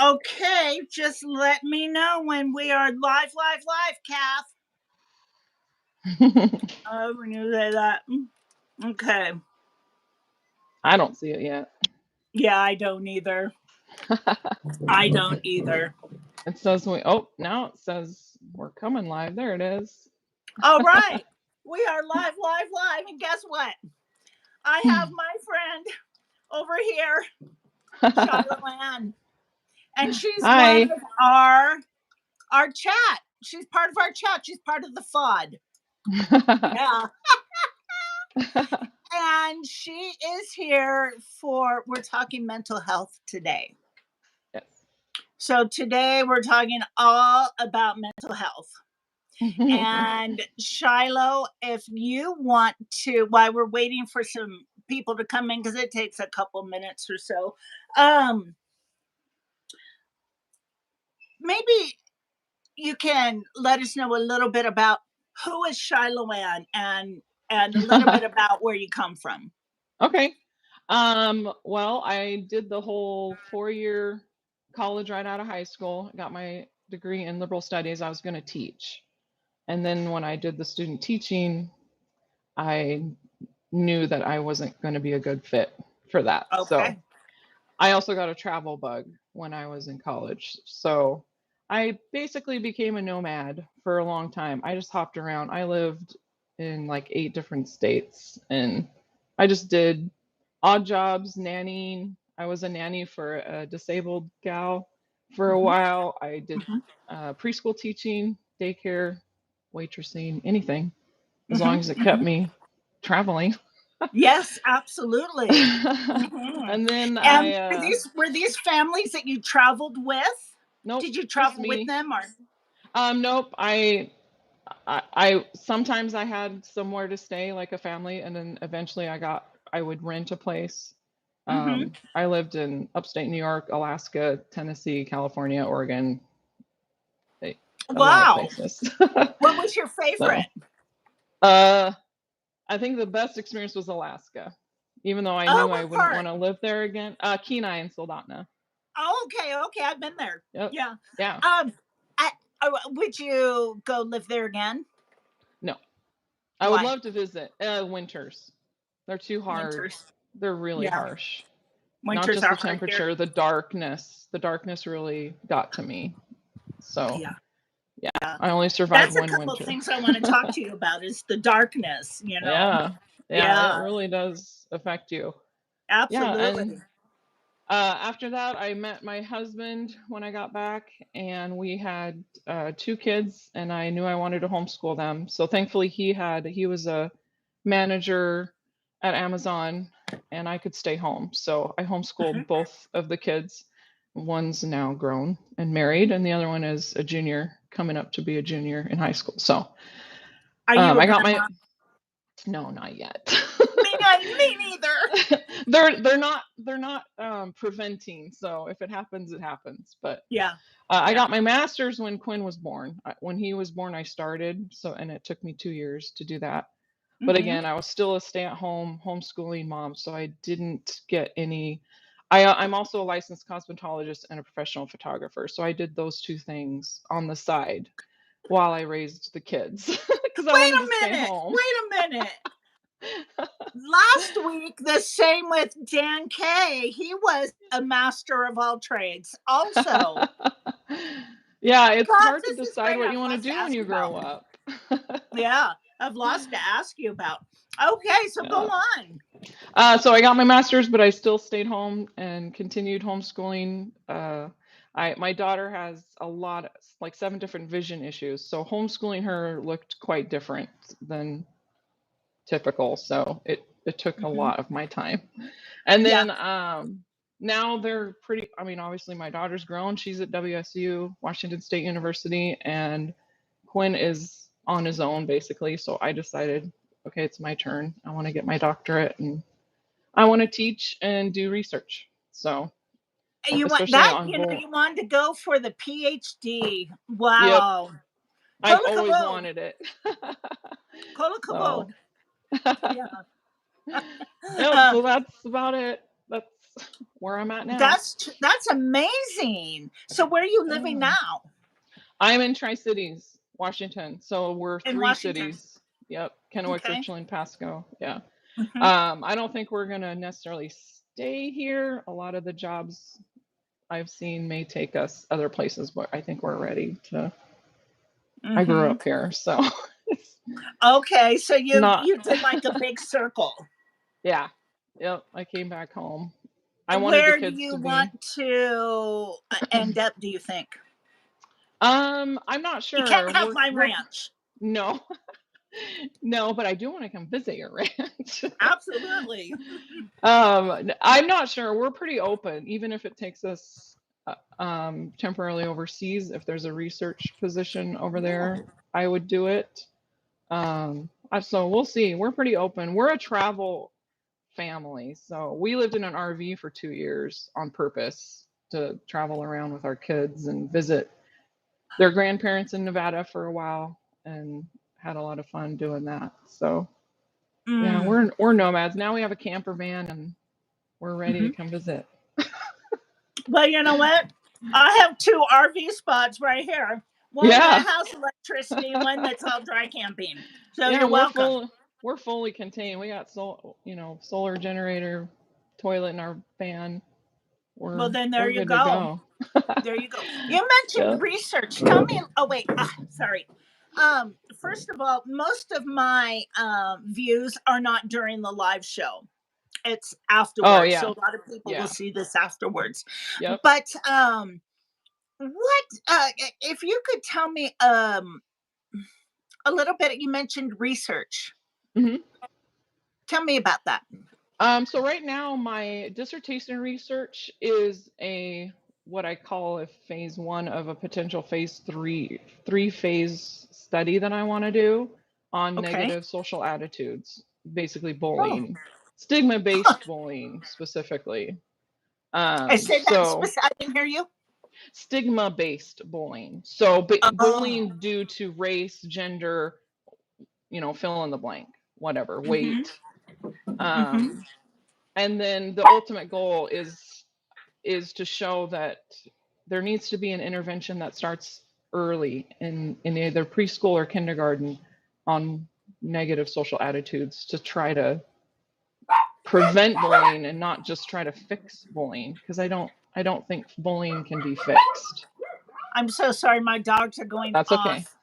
Okay, just let me know when we are live, Kath. When you say that. Okay. I don't see it yet. Yeah, I don't either. I don't either. It says now it says we're coming live. There it is. All right. We are live. And guess what? I have my friend over here, ShiloweAnne. And she's Hi. one of our chat. She's part of our chat. She's part of the FOD. Yeah. And she is here we're talking mental health today. Yes. So today we're talking all about mental health. And Shiloh, if you want to, while we're waiting for some people to come in, because it takes a couple minutes or so, maybe you can let us know a little bit about who is ShiloweAnne and a little bit about where you come from. Okay. Well, I did the whole 4-year college right out of high school. Got my degree in liberal studies. I was going to teach. And then when I did the student teaching, I knew that I wasn't going to be a good fit for that. Okay. So I also got a travel bug when I was in college. So I basically became a nomad for a long time. I just hopped around. I lived in like 8 different states and I just did odd jobs, nannying. I was a nanny for a disabled gal for a while. I did preschool teaching, daycare, waitressing, anything, as long as it kept me traveling. Yes, absolutely. And then were these families that you traveled with? Nope. Did you travel with them or? Nope. I sometimes I had somewhere to stay, like a family, and then eventually I would rent a place. I lived in upstate New York, Alaska, Tennessee, California, Oregon. A lot of places. What was your favorite? So, I think the best experience was Alaska, even though I knew I wouldn't want to live there again. Kenai and Soldotna. Oh, okay, I've been there. Yep. Yeah. Would you go live there again? No. I would love to visit. Winters. They're too hard. Winters. They're really harsh. Winters Not just the temperature, the darkness. The darkness really got to me. So yeah. I only survived one winter. That's a couple of things I want to talk to you about is the darkness, you know. Yeah, it really does affect you. Absolutely. Yeah, and after that, I met my husband when I got back, and we had 2 kids, and I knew I wanted to homeschool them. So thankfully, he was a manager at Amazon, and I could stay home. So I homeschooled both of the kids. One's now grown and married, and the other one is a junior, coming up to be a junior in high school. So are you I got my no, not yet. Me neither. They're not preventing. So if it happens, it happens. But I got my master's when Quinn was born. When he was born, I started. And it took me 2 years to do that. But again, I was still a stay-at-home homeschooling mom, so I didn't get any. I'm also a licensed cosmetologist and a professional photographer, so I did those 2 things on the side while I raised the kids because I wanted to stay home. Wait a minute. Last week, the same with Dan K. He was a master of all trades also. Yeah, it's hard to decide what you want to do when you grow up. Yeah, I've lost to ask you about. Okay, so go on. So I got my master's, but I still stayed home and continued homeschooling. My daughter has like 7 different vision issues, so homeschooling her looked quite different than typical. So it took a lot of my time. And then now they're pretty, obviously my daughter's grown. She's at WSU, Washington State University, and Quinn is on his own basically. So I decided, okay, it's my turn. I want to get my doctorate and I want to teach and do research. So you wanted to go for the PhD. Wow. Yep. I've always wanted it. So that's about it. that's where I'm at now. That's amazing. So where are you living now? I'm in Tri-Cities, Washington. So we're In 3 Washington. cities. Yep. Kennewick, Okay. Richland, Pasco. Yeah. Mhm. I don't think we're going to necessarily stay here. A lot of the jobs I've seen may take us other places, but I think we're ready to. I grew Mhm. up here, so Okay, so you not. did like a big circle. Yeah. Yep. I came back home. I wanted the Where do kids you to want be. to end up, do you think? I'm not You sure. can't have my We're ranch. no, no, but I do want to come visit your ranch. Absolutely. I'm not sure. We're pretty open, even if it takes us temporarily overseas. If there's a research position over there, I would do it. So we'll see. We're pretty open. We're a travel family, so we lived in an RV for 2 years on purpose to travel around with our kids and visit their grandparents in Nevada for a while, and had a lot of fun doing that. So yeah, Mm. we're nomads now. We have a camper van and we're ready to Mhm. come visit. Well, you know what? I have 2 RV spots right here. One Yeah. that has electricity, one that's all dry camping. So Yeah, you're welcome. we're fully contained. We got solar generator, toilet in our van. Well, then there We're you good to go. go. There you go. You Yeah. mentioned research. Tell me. Oh wait, sorry. First of all, most of my views are not during the live show. It's Oh afterwards, so yeah. a lot of people will Yeah. see this afterwards. Yep. But what if you could tell me a little bit? You mentioned research. hmm Tell me about that. So right now my dissertation research is a what I call a phase 1 of a potential phase 3 phase study that I want to do on Okay. negative social attitudes, basically Oh, bullying, stigma-based bullying specifically. I said that. So I didn't hear you. stigma-based bullying. So Oh. bullying due to race, gender, fill in the blank, whatever, Mhm. weight. Mhm. Um, and then the ultimate goal is to show that there needs to be an intervention that starts early in either preschool or kindergarten on negative social attitudes to try to prevent bullying and not just try to fix bullying, because I don't think bullying can be fixed. I'm so sorry. My dogs are going That's okay. off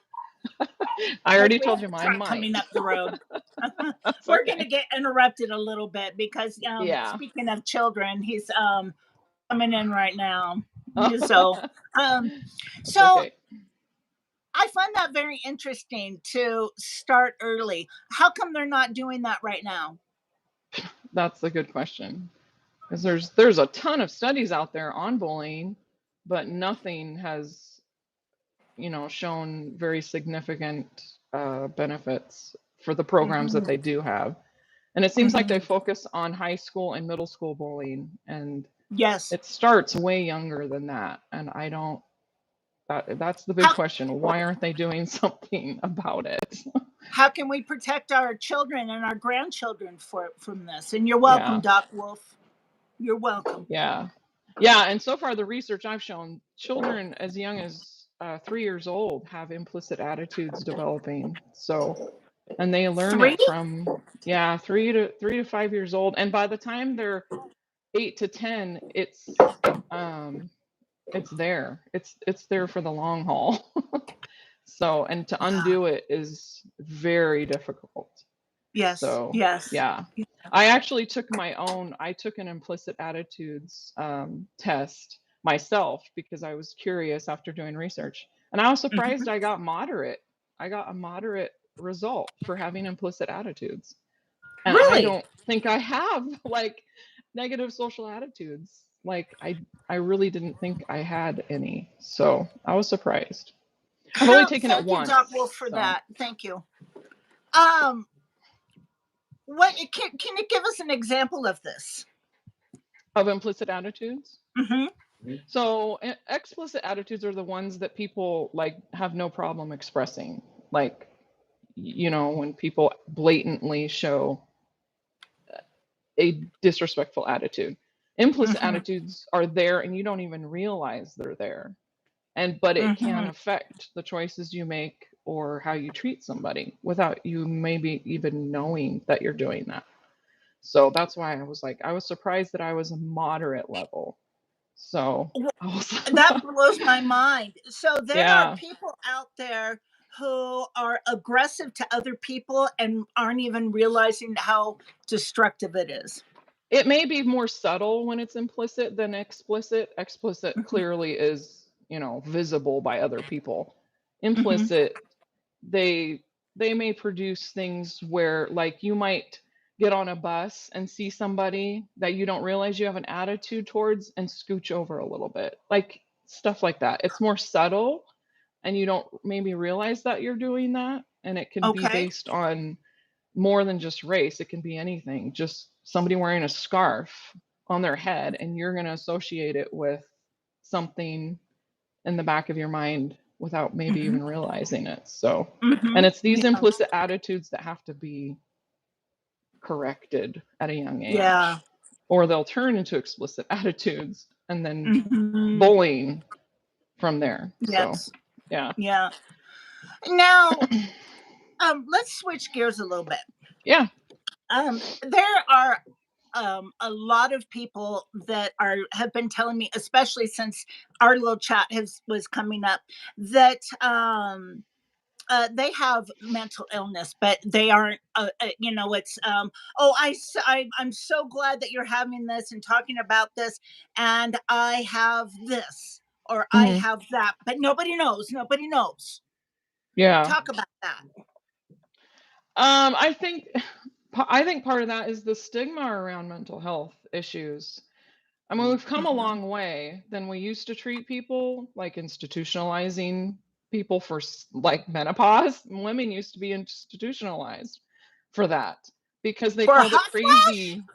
I because already we have told a you mine truck might. coming up the road. That's We're going to okay. get interrupted a little bit because Yeah. speaking of children, he's coming in right now. So um That's so okay. I find that very interesting to start early. How come they're not doing that right now? That's a good question. Because there's a ton of studies out there on bullying, but nothing has, shown very significant benefits for the programs that Mhm. they do have. And it seems like they Mhm. focus on high school and middle school bullying, and Yes. it starts way younger than that. And I don't that's the big How question. Why aren't they doing something about it? how can we protect our children and our grandchildren from this? And you're welcome, Yeah. Doc Wolf. You're welcome. Yeah. Yeah, and so far the research I've shown, children as young as 3 years old have implicit attitudes developing. So, and they learn 3? it from, yeah, 3 to 5 years old, and by the time they're 8 to 10, um, it's there. It's there for the long haul. So, and to Wow. undo it is very difficult. Yes. So, Yes. yeah. I actually I took an implicit attitudes test myself because I was curious after doing research. And I was surprised Mhm. I got moderate. I got a moderate result for having implicit attitudes. And I Really? don't think I have like negative social attitudes. Like I really didn't think I had any. So I was surprised. I've only taken it Thank you, Doc once. Wolf, for So that. Thank you. Um, what can you give us an example of this? of implicit attitudes. Hmm. So explicit attitudes are the ones that people like have no problem expressing. Like, when people blatantly show a disrespectful attitude. Implicit Mm-hmm. attitudes are there and you don't even realize they're there. But it can Mm-hmm. affect the choices you make or how you treat somebody without you maybe even knowing that you're doing that. So that's why I was surprised that I was a moderate level. So I was, That blows my mind. So there are yeah, people out there who are aggressive to other people and aren't even realizing how destructive it is. it may be more subtle when it's implicit than explicit. Explicit Mhm, clearly is, visible by other people. mhm. Implicit, they they may produce things where like you might get on a bus and see somebody that you don't realize you have an attitude towards and scooch over a little bit. Like stuff like that. It's more subtle and you don't maybe realize that you're doing that, and it can be Okay. based on more than just race. It can be anything. Just somebody wearing a scarf on their head and you're going to associate it with something in the back of your mind without maybe Mhm, even realizing it. So, and mhm. it's these Yeah. implicit attitudes that have to be corrected at a young Yeah. age, or they'll turn into explicit attitudes and then Mhm. bullying from there. So, Yes. yeah. Yeah. Now, let's switch gears a little bit. Yeah. There are a lot of people that have been telling me, especially since our little chat has was coming up, that they have mental illness, but they aren't. It's oh, I'm so glad that you're having this and talking about this, and I have this or I Hmm. have that, but nobody knows. Nobody knows. Yeah. Talk about that. I think I think part of that is the stigma around mental health issues. I mean, we've come a Hmm. long way than we used to treat people, like institutionalizing people for like menopause. Women used to be institutionalized for that because they For a called it hot flash. crazy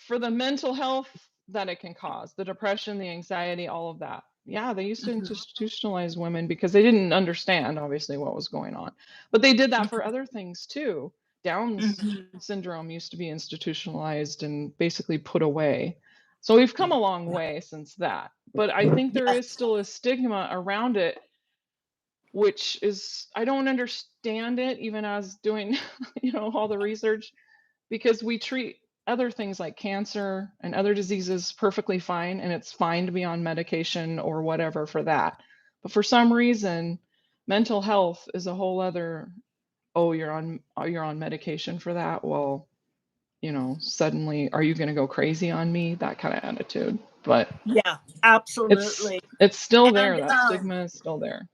for the mental health that it can cause, the depression, the anxiety, all of that. Yeah, they used to Hmm. institutionalize women because they didn't understand obviously what was going on. But they did that for Hmm. other things too. Down's Hmm. syndrome used to be institutionalized and basically put away. So we've come a long way since that. But I think there is Yes. still a stigma around it, which is I don't understand it even as doing, all the research, because we treat other things like cancer and other diseases perfectly fine, and it's fine to be on medication or whatever for that. But for some reason, mental health is a whole other, oh, you're on medication for that. Well, suddenly are you going to go crazy on me? That kind of attitude. But Yeah, it's absolutely. it's still And there. That stigma is still there.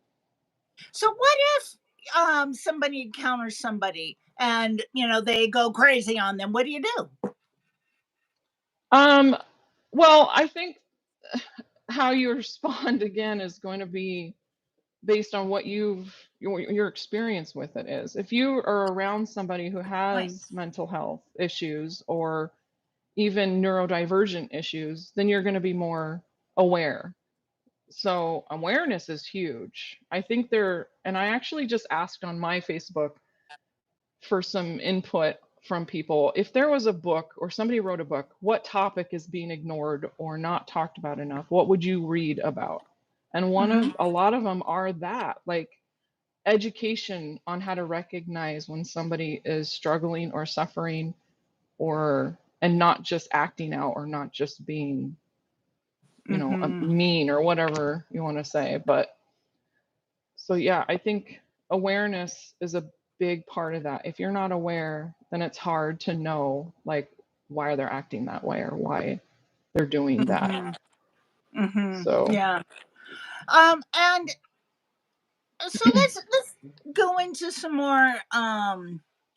so what if somebody encounters somebody and they go crazy on them? What do you do? Um, well, I think how you respond again is going to be based on what your experience with it is. If you are around somebody who Right. has mental health issues or even neurodivergent issues, then you're going to be more aware. So awareness is huge. I think and I actually just asked on my Facebook for some input from people. If there was a book or somebody wrote a book, what topic is being ignored or not talked about enough? What would you read about? And Hmm. a lot of them are that, like education on how to recognize when somebody is struggling or suffering, or and not just acting out or not just being, Hmm. mean or whatever you want to say. But so yeah, I think awareness is a big part of that. If you're not aware, then it's hard to know like why they're acting that way or why they're doing that. Hmm. Hmm. So Yeah. And so let's go into some more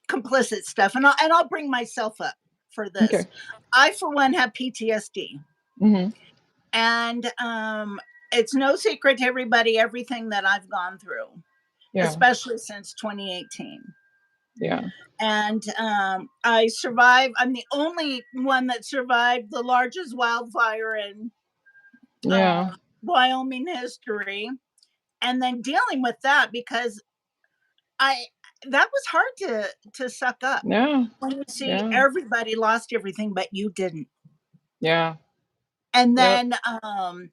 complicit stuff, and I'll bring myself up for this. okay. I, for one, have PTSD, Hmm. and it's no secret to everybody everything that I've gone through, Yeah. especially since 2018. Yeah. And I survived. I'm the only one that survived the largest wildfire in Yeah. Wyoming history, and then dealing with that because I that was hard to suck up Yeah. when you see Yeah. everybody lost everything, but you didn't. Yeah. And Yep. then,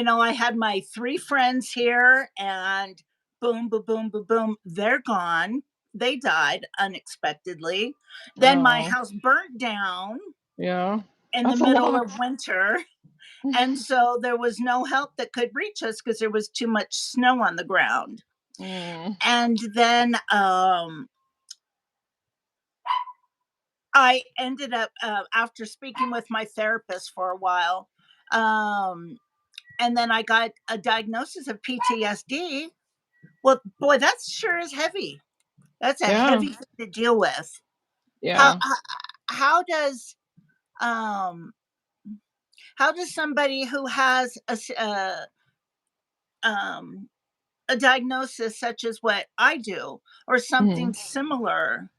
I had my 3 friends here and boom, boom, boom, boom, boom, they're gone. They died unexpectedly. Then my Oh, house burnt down yeah. in the That's a middle lot. of winter, and so there was no help that could reach us because there was too much snow on the ground. Mm. And then, I ended up, after speaking with my therapist for a while, um, and then I got a diagnosis of PTSD. Well, boy, that's sure is heavy. That's a Yeah. heavy thing to deal with. How Yeah. how, how does um how does somebody who has um a diagnosis such as what I do or something Mhm. similar,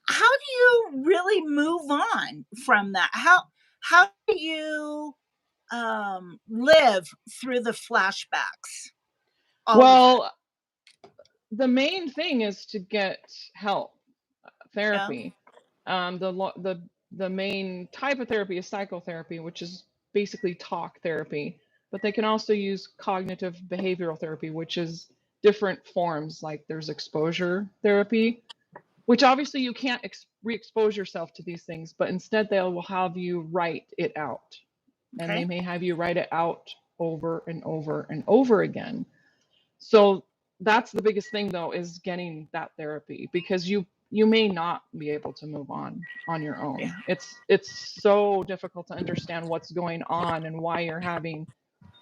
how do you really move on from that? How do you live through the flashbacks all the time? Well, the main thing is to get help, Yeah. therapy. The main type of therapy is psychotherapy, which is basically talk therapy. But they can also use cognitive behavioral therapy, which is different forms. Like there's exposure therapy, which obviously you can't re-expose yourself to these things, but instead they will have you write it out, and they Okay. may have you write it out over and over and over again. So that's the biggest thing though, is getting that therapy, because you may not be able to move on your Yeah. own. It's so difficult to understand what's going on and why you're having,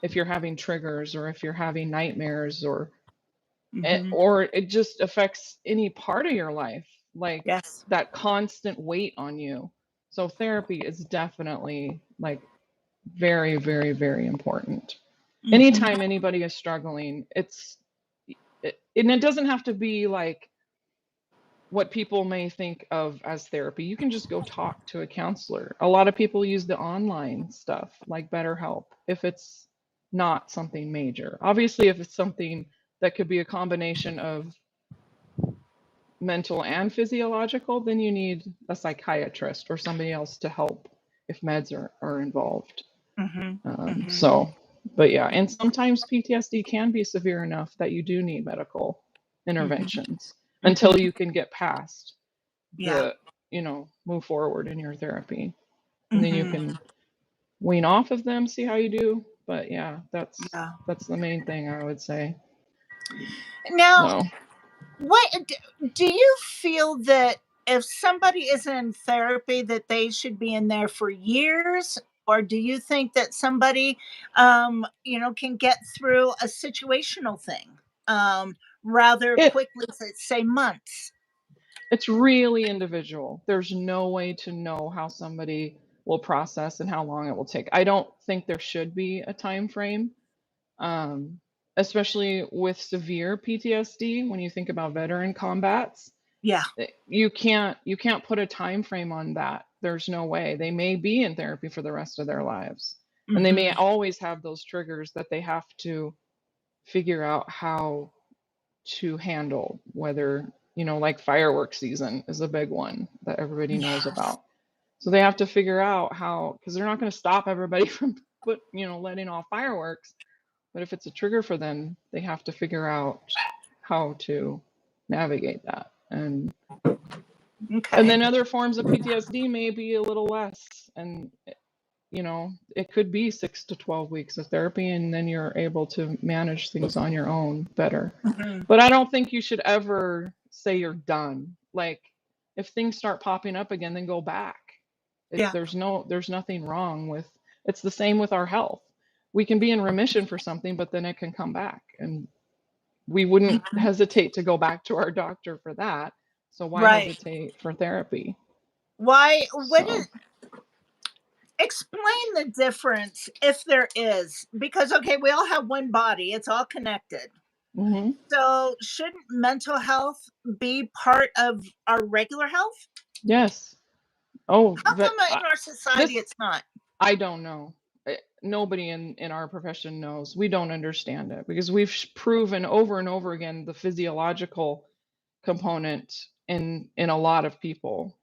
if you're having triggers or if you're having nightmares, Hmm. or it just affects any part of your life, like Yes. that constant weight on you. So therapy is definitely like very, very, very important. Hmm. Anytime anybody is struggling, and it doesn't have to be like what people may think of as therapy. You can just go talk to a counselor. A lot of people use the online stuff like BetterHelp if it's not something major. Obviously, if it's something that could be a combination of mental and physiological, then you need a psychiatrist or somebody else to help if meds are involved. Hmm. Hmm. So, but yeah, and sometimes PTSD can be severe enough that you do need medical Hmm. interventions until Hmm. you can get past Yeah. the, move forward in your therapy. And then you Hmm. can wean off of them, see how you do. But yeah, Yeah. that's the main thing I would say. Now, So, do you feel that if somebody is in therapy that they should be in there for years, or do you think that somebody can get through a situational thing rather it quickly, say months? it's really individual. There's no way to know how somebody will process and how long it will take. I don't think there should be a time frame, um, especially with severe PTSD. When you think about veteran combats, Yeah. you can't put a time frame on that. There's no way. They may be in therapy for the rest of their lives, and they may Hmm. always have those triggers that they have to figure out how to handle, whether, like fireworks season is a big one that everybody knows Yes. about. So they have to figure out how, because they're not going to stop everybody from letting off fireworks. But if it's a trigger for them, they have to figure out how to navigate that. And Okay. then other forms of PTSD may be a little less. And it could be 6 to 12 weeks of therapy, and then you're able to manage things on your own better. Hmm. But I don't think you should ever say you're done. Like, if things start popping up again, then go back. Yeah. There's nothing wrong with. It's the same with our health. We can be in remission for something, but then it can come back, and we wouldn't Mhm. hesitate to go back to our doctor for that. So why Right. hesitate for therapy? Why? What So, is? Explain the difference if there is, because okay, we all have one body. It's all connected. mhm. So shouldn't mental health be part of our regular health? Yes. Oh, How come in our society this it's not? I don't know. Nobody in our profession knows. We don't understand it because we've proven over and over again the physiological component in a lot of people.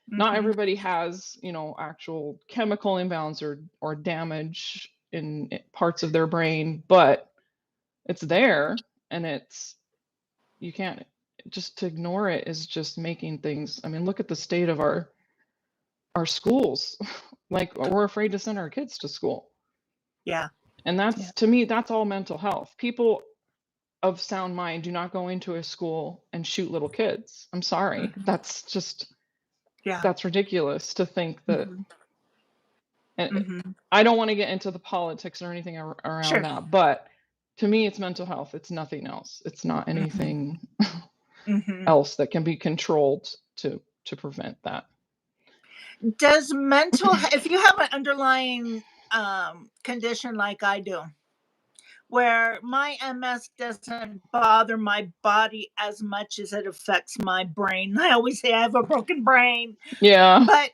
Not Mhm. everybody has, actual chemical imbalance or damage in parts of their brain, but it's there, and you can't just to ignore it is just making things. I mean, look at the state of our schools. Like, we're afraid to send our kids to school. Yeah. And that's, to me, that's all mental health. People of sound mind do not go into a school and shoot little kids. I'm sorry. That's just, that's ridiculous to think that. And I don't want to get into the politics or anything around that, but to me, it's mental health. It's nothing else. It's not anything else that can be controlled to prevent that. Does mental, if you have an underlying condition like I do, where my MS doesn't bother my body as much as it affects my brain. I always say I have a broken brain. Yeah. But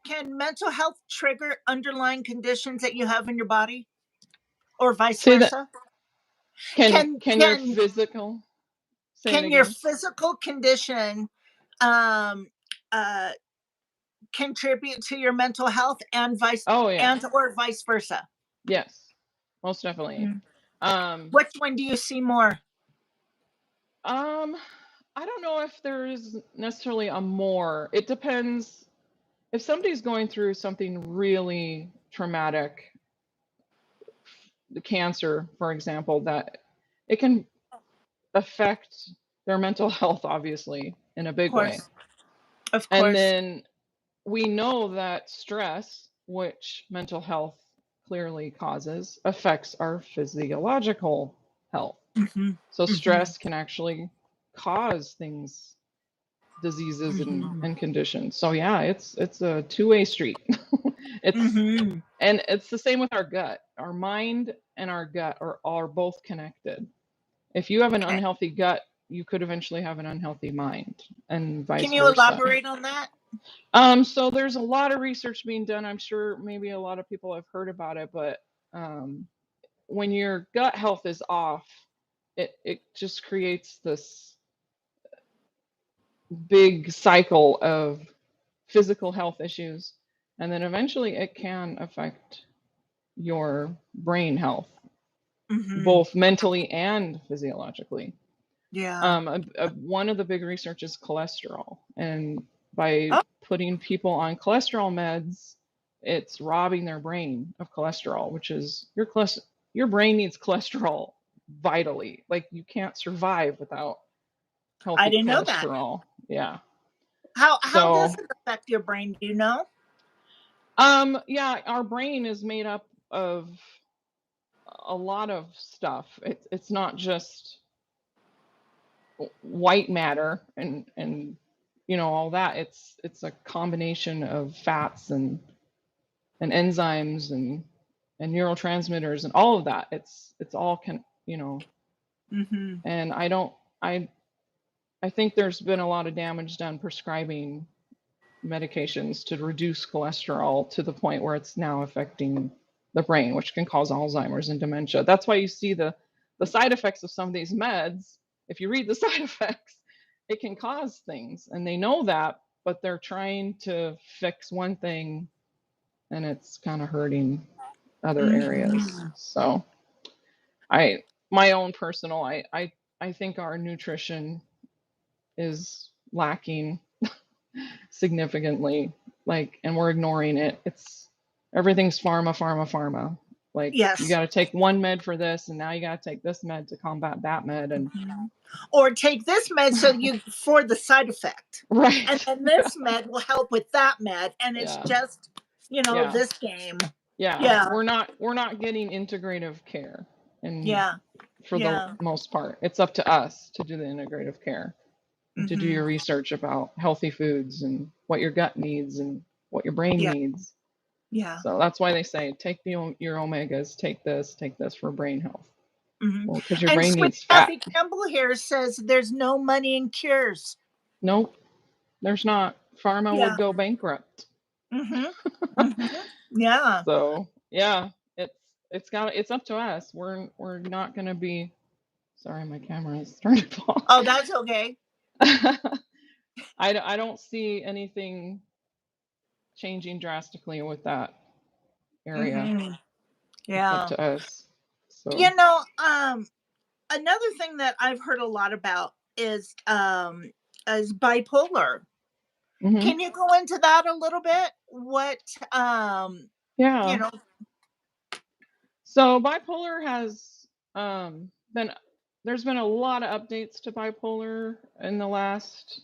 can mental health trigger underlying conditions that you have in your body, or vice versa? Can your physical your physical condition contribute to your mental health and or vice versa? Yes, most definitely. Which one do you see more? I don't know if there's necessarily a more. It depends. If somebody's going through something really traumatic, the cancer, for example, that it can affect their mental health, obviously, in a big way. Of course. And then we know that stress, which mental health clearly causes, affects our physiological health. So stress can actually cause things, diseases and conditions. So yeah, it's a two-way street. And it's the same with our gut. Our mind and our gut are both connected. If you have an unhealthy gut, you could eventually have an unhealthy mind, and vice versa. Can you elaborate on that? So there's a lot of research being done. I'm sure maybe a lot of people have heard about it, but when your gut health is off, it just creates this big cycle of physical health issues, and then eventually it can affect your brain health, both mentally and physiologically. One of the big research is cholesterol, and by putting people on cholesterol meds, it's robbing their brain of cholesterol, which is your brain needs cholesterol vitally. Like, you can't survive without healthy cholesterol. I didn't know that. Yeah. How does it affect your brain? Do you know? Yeah, our brain is made up of a lot of stuff. It's not just white matter and all that. It's a combination of fats and enzymes and neurotransmitters and all of that. It's all and I think there's been a lot of damage done prescribing medications to reduce cholesterol to the point where it's now affecting the brain, which can cause Alzheimer's and dementia. That's why you see the side effects of some of these meds. If you read the side effects, it can cause things, and they know that, but they're trying to fix one thing, and it's kind of hurting other areas. So my own personal, I think our nutrition is lacking significantly, and we're ignoring it. Everything's pharma. Like, you got to take one med for this, and now you got to take this med to combat that med, and or take this med for the side effect, right? And then this med will help with that med, and it's just this game. Yeah, we're not getting integrative care, and for the most part, it's up to us to do the integrative care. To do your research about healthy foods and what your gut needs and what your brain needs. So that's why they say, take your omegas, take this for brain health. Well, because your brain needs fat. Kathy Campbell here says there's no money in cures. Nope, there's not. Pharma would go bankrupt. Yeah. So yeah, it's up to us. We're not going to be, sorry, my camera is starting to fall. Oh, that's okay. I don't see anything changing drastically with that area. Mm-hmm. It's up Yeah. to us. So, You know, another thing that I've heard a lot about is bipolar. mhm. Can you go into that a little bit? What you Yeah. know, So bipolar has been there's been a lot of updates to bipolar in the last,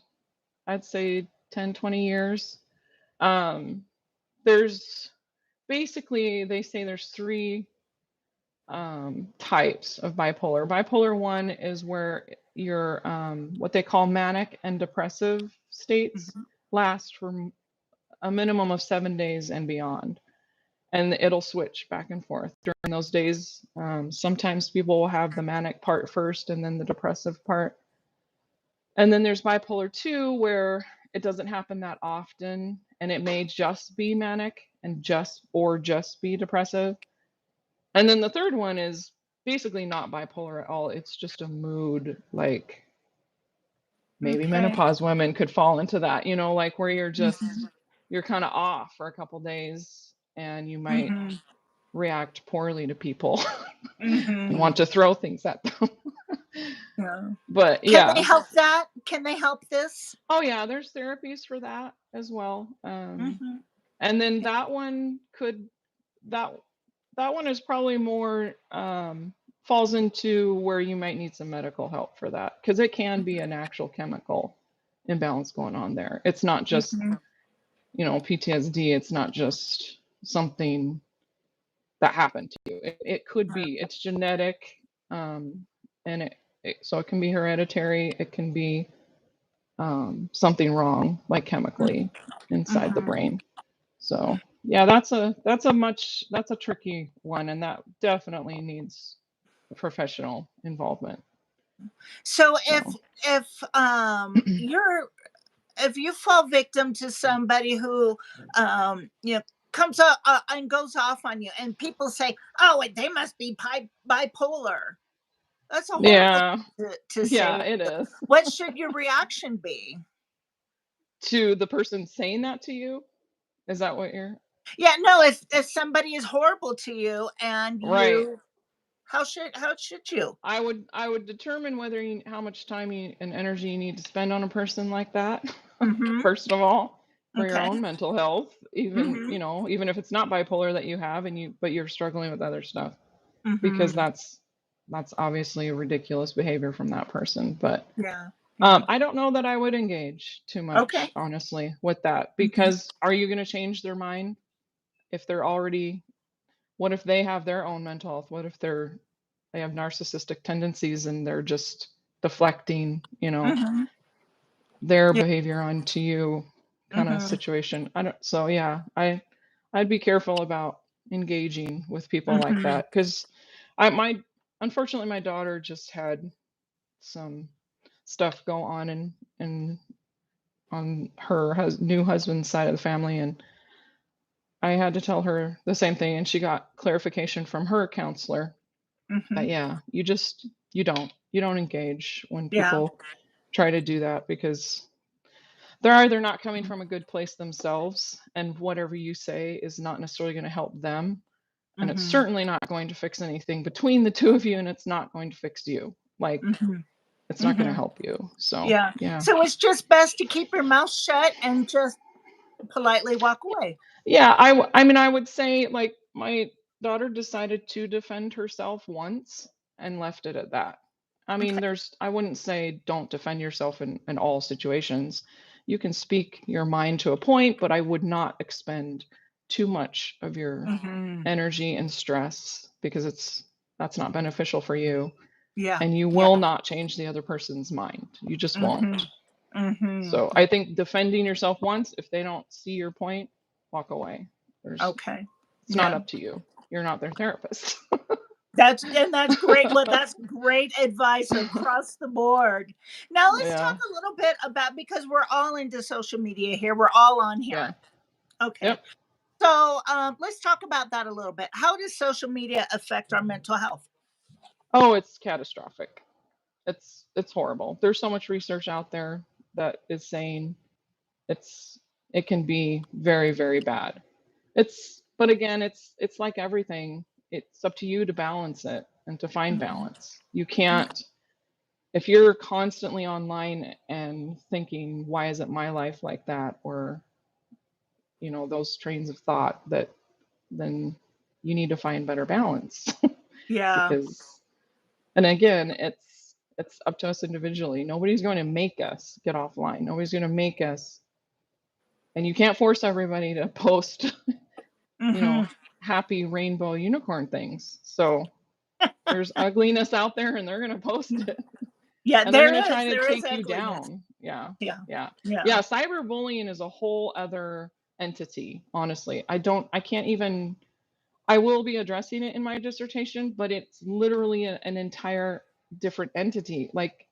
I'd say, 10, 20 years. Um, there's basically, they say there's three types of bipolar. Bipolar 1 is where your what they call manic and depressive states Mhm. last for a minimum of 7 days and beyond. And it'll switch back and forth during those days. Sometimes people will have the manic part first and then the depressive part. And then there's bipolar 2, where it doesn't happen that often and it may just be manic and just be depressive. And then the third one is basically not bipolar at all. It's just a mood, like maybe Okay. menopause women could fall into that, like where Mhm. you're kind of off for a couple days and you might Mhm. react poorly to people and Mhm. want to throw things at them. Yeah. But Can they yeah. help that? Can they help this? Oh yeah, there's therapies for that as well. Mhm. And then that that one is probably more falls into where you might need some medical help for that, because it can be an actual chemical imbalance going on there. It's not just, Mhm. PTSD. It's not just something that happened to you. It could be, it's genetic, and so it can be hereditary. It can be something wrong, like chemically inside the Mhm. brain. So yeah, that's a tricky one, and that definitely needs professional involvement. So So you're if you fall victim to somebody who you know comes up and goes off on you and people say, "Oh, they must be bipolar." That's a horrible yeah, thing to say. yeah, it is. What should your reaction be? To the person saying that to you, is that what you're Yeah, no, if somebody is horrible to you and right? you how should you? I would determine how much time and energy you need to spend on a person like that. Mhm. First of all, for your Okay. own mental health, even Mhm. even if it's not bipolar that you have, but you're struggling with other stuff, because Mhm. that's obviously a ridiculous behavior from that person. But Yeah. Yeah. I don't know that I would engage too much, Okay. honestly, with that, Mhm. because are you going to change their mind if they're already, what if they have their own mental health? What if they have narcissistic tendencies and they're just deflecting, Mhm. their Yeah. behavior onto you, kind of Mhm. situation? I don't, so yeah, I'd be careful about engaging with people like Mhm. that, because my unfortunately my daughter just had some stuff go on and on her new husband's side of the family, and I had to tell her the same thing, and she got clarification from her counselor that, Mhm. yeah, you don't engage when Yeah. people try to do that, because they're either not coming from a good place themselves, and whatever you say is not necessarily going to help them, and it's Mhm. certainly not going to fix anything between the two of you, and it's not going to fix you. Like, Mhm. it's not going to Mhm. help you. So Yeah. yeah. So it's just best to keep your mouth shut and just politely walk away. Yeah, I mean, I would say, like, my daughter decided to defend herself once and left it at that. I mean, Okay. I wouldn't say don't defend yourself in all situations. You can speak your mind to a point, but I would not expend too much of your Mhm. energy and stress, because that's not beneficial for you, Yeah. and you will Yeah. not change the other person's mind. You just Mhm. won't. Mhm. So I think defending yourself once, if they don't see your point, walk away. Okay. It's not Yeah. up to you. You're not their therapist. That's great. Well, that's great advice across the board. Now let's talk Yeah. a little bit about, because we're all into social media here. We're all on Yeah. here. Okay. Yep. So let's talk about that a little bit. How does social media affect our mental health? Oh, it's catastrophic. It's horrible. There's so much research out there that is saying it's it can be very, very bad. But again, it's like everything. It's up to you to balance it and to find balance. You can't, if you're constantly online and thinking, why isn't my life like that? Or, those trains of thought, that then you need to find better balance. Yeah. Because, and again, it's up to us individually. Nobody's going to make us get offline. Nobody's going to make us, and you can't force everybody to post, Mm-hmm. happy rainbow unicorn things. So there's ugliness out there and they're going to post it. Yeah, And they're there going to is. try to There is take you ugliness. down. Yeah. Yeah. Yeah. Yeah. Yeah. Cyberbullying is a whole other entity, honestly. I can't even, I will be addressing it in my dissertation, but it's literally an entire different entity, like,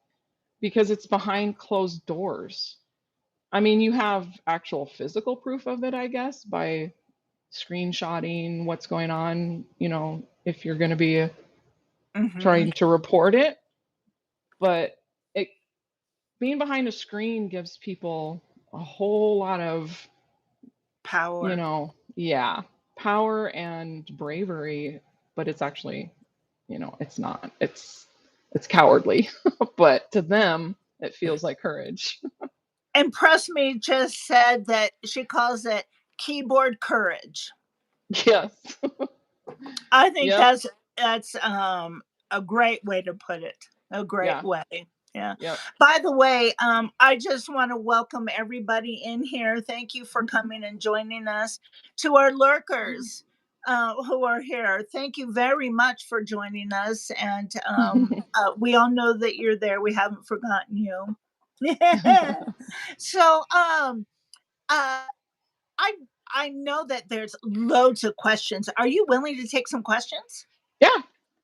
because it's behind closed doors. I mean, you have actual physical proof of it, I guess, by screenshotting what's going on, if you're going to be Mm-hmm. trying to report it. But it being behind a screen gives people a whole lot of, Power. yeah, power and bravery, but it's actually, it's not. It's cowardly, but to them, it feels like courage. And Press Me just said that she calls it keyboard courage. Yes. I think Yep. that's a great way to put it. A great Yeah. way. Yeah. Yep. By the way, I just want to welcome everybody in here. Thank you for coming and joining us. To our lurkers who are here, thank you very much for joining us. And we all know that you're there. We haven't forgotten you. So uh, I I know that there's loads of questions. Are you willing to take some questions? Yeah.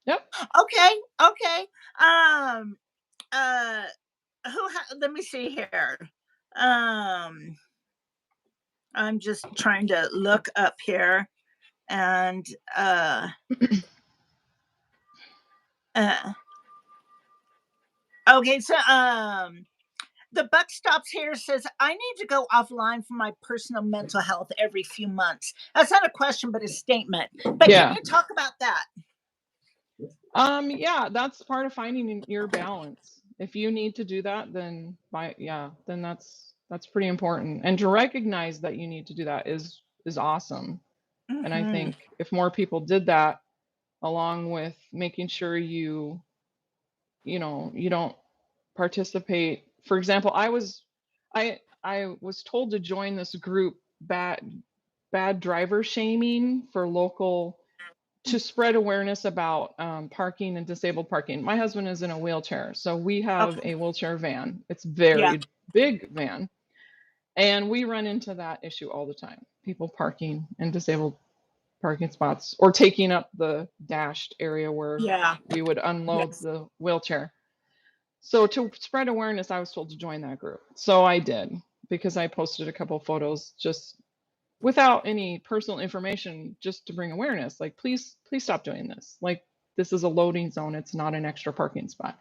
Yep. Okay, okay. Um, uh, let me see here. Um, I'm just trying to look up here, and uh, uh okay. So the buck stops here says I need to go offline for my personal mental health every few months. That's not a question, but a statement. But can Yeah. you talk about that? Yeah, that's part of finding your balance. If you need to do that, then then that's pretty important. And to recognize that you need to do that is awesome. And I Mm-hmm. think if more people did that, along with making sure you don't participate. For example, I was told to join this group, bad driver shaming for local, to spread awareness about parking and disabled parking. My husband is in a wheelchair, so we have Okay. a wheelchair van. It's Yeah. very big van, and we run into that issue all the time. People parking in disabled parking spots or taking up the dashed area where Yeah. we would unload Yes. the wheelchair. So to spread awareness, I was told to join that group. So I did, because I posted a couple photos just without any personal information, just to bring awareness, like, please stop doing this. Like, this is a loading zone, it's not an extra parking spot.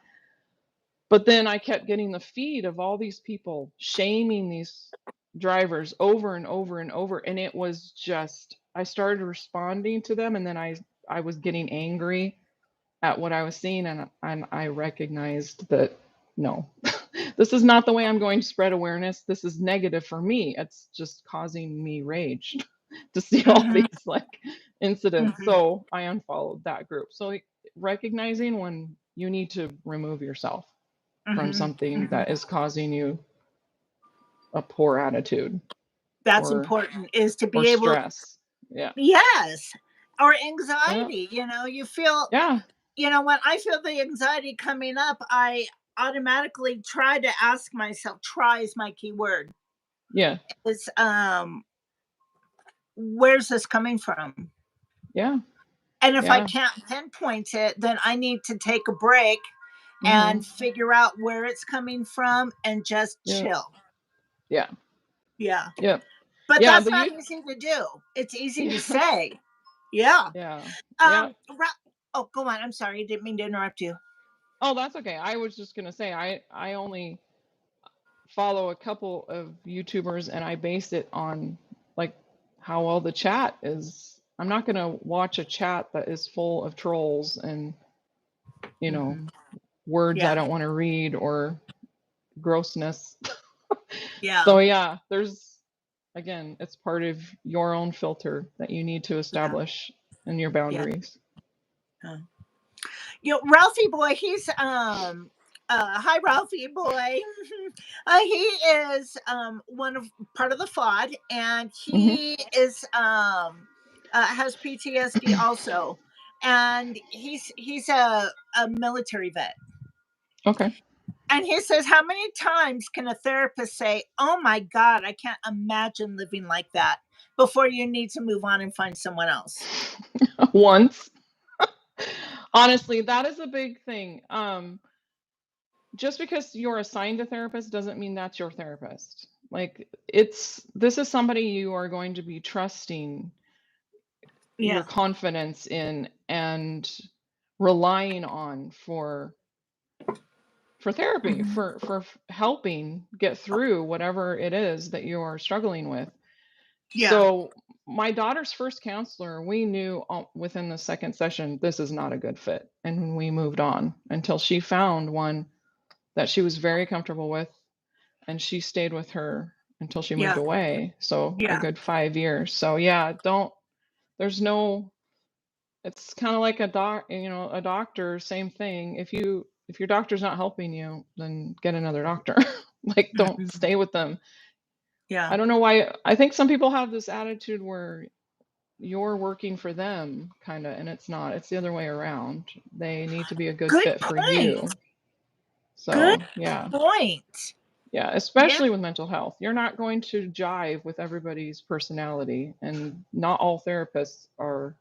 But then I kept getting the feed of all these people shaming these drivers over and over and over, and it was just, I started responding to them, and then I was getting angry at what I was seeing, and I recognized that, no, this is not the way I'm going to spread awareness. This is negative for me. It's just causing me rage to see all Mm-hmm. these, like, incidents. Mm-hmm. So I unfollowed that group. So, like, recognizing when you need to remove yourself from Mm-hmm. something Mm-hmm. that is causing you a poor attitude, That's or important, is to or be able, stress. Yeah. yes, or Yeah. anxiety. You feel, Yeah. when I feel the anxiety coming up, I automatically try to ask myself, try is my key word, Yeah. is where's this coming from? Yeah. And if I Yeah. can't pinpoint it, then I need to take a break Mhm. and figure out where it's coming from and just Yeah. chill. Yeah. Yeah. Yeah. But Yeah, that's the not youth. easy to do. It's easy to Yeah, say. Yeah. yeah, yeah. Oh, go on. I'm sorry. I didn't mean to interrupt you. Oh, that's okay. I was just gonna say I only follow a couple of YouTubers and I base it on like how well the chat is. I'm not gonna watch a chat that is full of trolls and, you know, words I Yeah. don't want to read or grossness. Yeah. So yeah, there's again, it's part of your own filter that you need to Yeah. establish and your Yeah. boundaries. Ralphie boy, he's hi Ralphie boy. He is one of part of the FOD, and he is has PTSD also, and he's a military vet. Okay. And he says, how many times can a therapist say, oh my God, I can't imagine living like that, before you need to move on and find someone else? Once. Honestly, that is a big thing. Just because you're assigned a therapist doesn't mean that's your therapist. Like this is somebody you are going to be trusting your confidence in and relying on for therapy, for helping get through whatever it is that you're struggling with. Yeah. So my daughter's first counselor, we knew within the second session, this is not a good fit. And we moved on until she found one that she was very comfortable with. And she stayed with her until she moved away. So a good 5 years. So yeah, it's kind of like a doctor, same thing. If your doctor's not helping you, then get another doctor. Like, don't stay with them. Yeah. I don't know why. I think some people have this attitude where you're working for them, kind of, and it's not. It's the other way around. They need to be a good fit for you. So, Good yeah. point. Yeah, especially with mental health. You're not going to jive with everybody's personality, and not all therapists are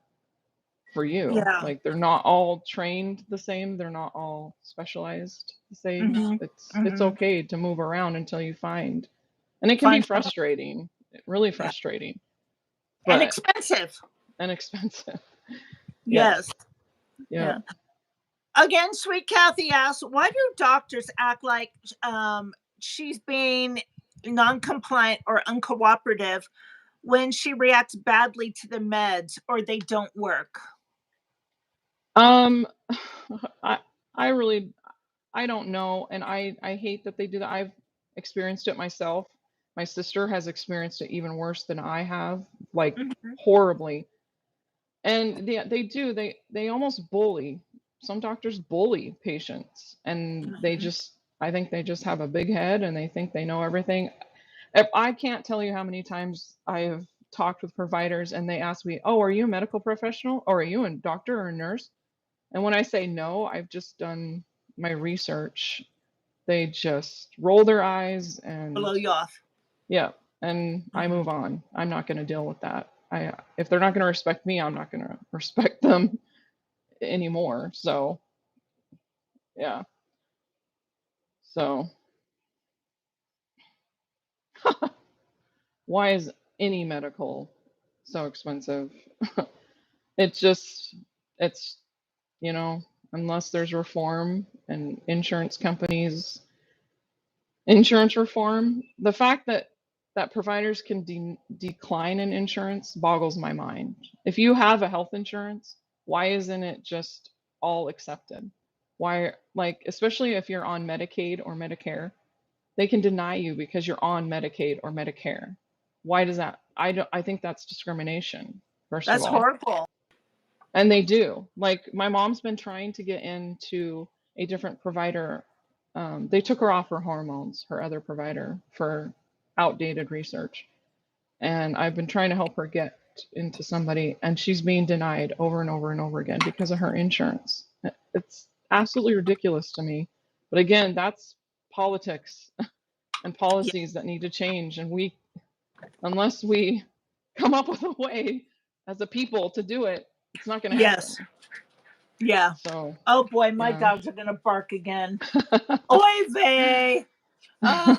for you. Yeah. Like, they're not all trained the same. They're not all specialized the same. It's okay to move around until you find. And it can be frustrating, really frustrating. And But expensive. and expensive. Yes. Yeah. Again, Sweet Kathy asks, why do doctors act like she's being non-compliant or uncooperative when she reacts badly to the meds or they don't work? I don't know, and I hate that they do that. I've experienced it myself. My sister has experienced it even worse than I have, like horribly. And they almost bully. Some doctors bully patients, and I think they just have a big head and they think they know everything. If I can't tell you how many times I have talked with providers and they ask me, "Oh, are you a medical professional, or are you a doctor or a nurse?" And when I say no, I've just done my research, they just roll their eyes and blow you off. Yeah, and I move on. I'm not going to deal with that. If they're not going to respect me, I'm not going to respect them anymore. So, yeah. So, why is any medical so expensive? It's, unless there's reform and insurance reform, the fact that providers can decline an insurance boggles my mind. If you have a health insurance, why isn't it just all accepted? Why, like, especially if you're on Medicaid or Medicare, they can deny you because you're on Medicaid or Medicare. Why does that? I think that's discrimination, first of all. That's horrible. And they do. Like, my mom's been trying to get into a different provider. They took her off her hormones, her other provider, for outdated research. And I've been trying to help her get into somebody, and she's being denied over and over and over again because of her insurance. It's absolutely ridiculous to me. But again, that's politics and policies that need to change. And unless we come up with a way as a people to do it, it's not going to happen. Yeah. So. Oh boy, my dogs are going to bark again. Oy vey. Oh,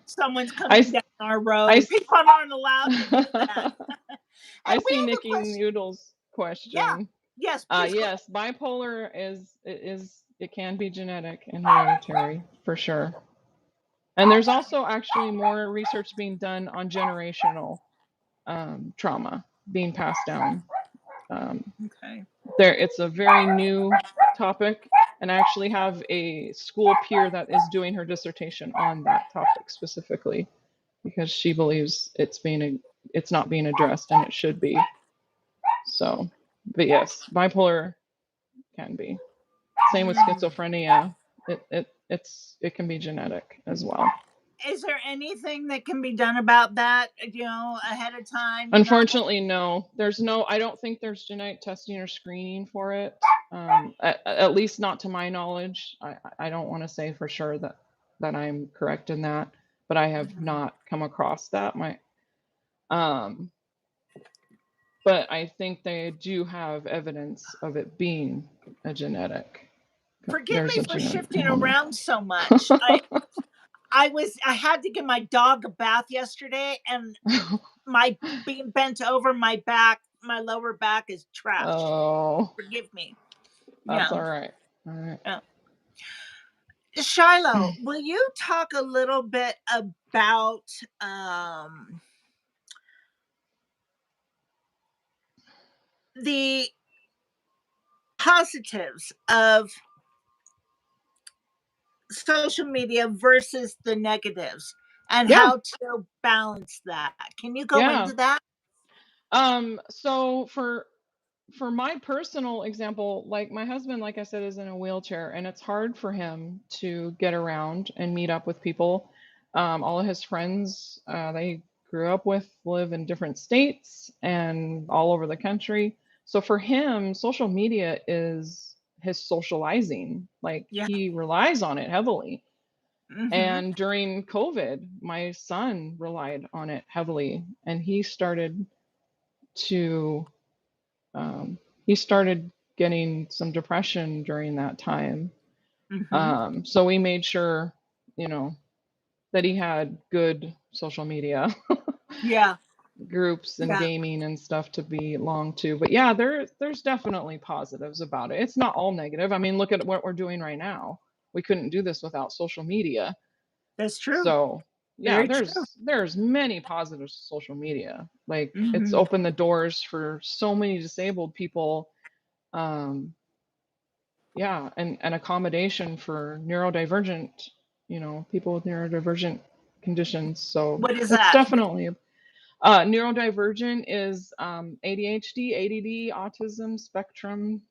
someone's I coming s- down our I road. s- People aren't allowed to do that. I And we see have a Nikki question. Noodle's Yeah. question. Yes, please go Yes, bipolar it can be genetic and hereditary for sure. And there's also actually more research being done on generational trauma being passed down. Um, ahead. Okay. it's a very new topic, and I actually have a school peer that is doing her dissertation on that topic specifically because she believes it's not being addressed and it should be. So, but yes, bipolar can be. Same with Mm. schizophrenia. It can be genetic as well. Is there anything that can be done about that, ahead of time? Unfortunately, no. I don't think there's genetic testing or screening for it. At least not to my knowledge. I don't want to say for sure that I'm correct in that, but I have Mhm. not come across that. Um, but I think they do have evidence of it being a genetic. Forgive There's me a for genetic shifting component. around so much. I had to give my dog a bath yesterday, and my being bent over, my lower back is trash. Oh, Forgive me. that's Yeah. all right. All right. Yeah. Shiloh, will you talk a little bit about the positives of social media versus the negatives and Yeah. how to balance that? Can you go Yeah. into that? So for my personal example, like my husband, like I said, is in a wheelchair and it's hard for him to get around and meet up with people. All of his friends they grew up with live in different states and all over the country. So for him, social media is his socializing. Like Yeah. he relies on it heavily. Hmm. And during COVID, my son relied on it heavily and to um, he started getting some depression during that time. Hmm. So we made sure, you know, that he had good social media Yeah. groups and Yeah. gaming and stuff to belong to. But yeah, there's definitely positives about it. It's not all negative. I mean, look at what we're doing right now. We couldn't do this without social media. That's true. So yeah, Very true. there's many positives to social media. Like it's Hmm. opened the doors for so many disabled people. Um, yeah, and accommodation for neurodivergent, people with neurodivergent conditions. So What is it's that? definitely neurodivergent is ADHD, ADD, autism, spectrum,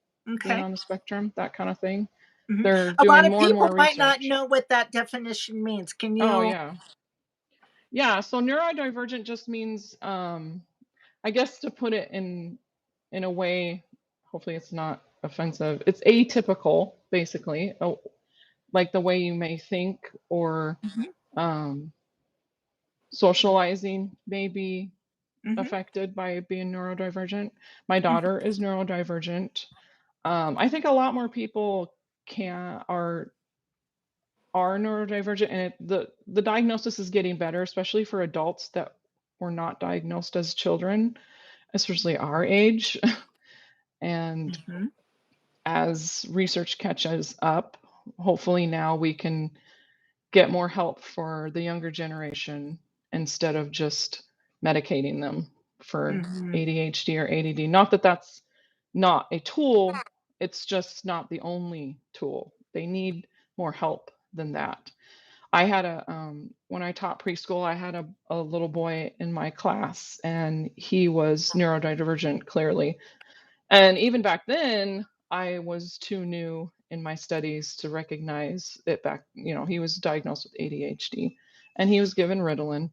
being Okay. on the spectrum, that kind of thing. Hmm. They're A lot doing of more and people more might not research. know what that definition means. Can Oh you? yeah. Yeah, so neurodivergent just means I guess to put it in a way, hopefully it's not offensive. It's atypical, basically, like the way you may think or Hmm. um, socializing may be Hmm. affected by being neurodivergent. My daughter is neurodivergent. I think a lot more people can are neurodivergent, and the diagnosis is getting better, especially for adults that were not diagnosed as children, especially our age. And Hmm. as research catches up, hopefully now we can get more help for the younger generation instead of just medicating them for Hmm. ADHD or ADD. Not that that's not a tool, it's just not the only tool. They need more help than that. I had when I taught preschool, I had a little boy in my class and he was neurodivergent clearly. And even back then, I was too new in my studies to recognize it back. He was diagnosed with ADHD and he was given Ritalin.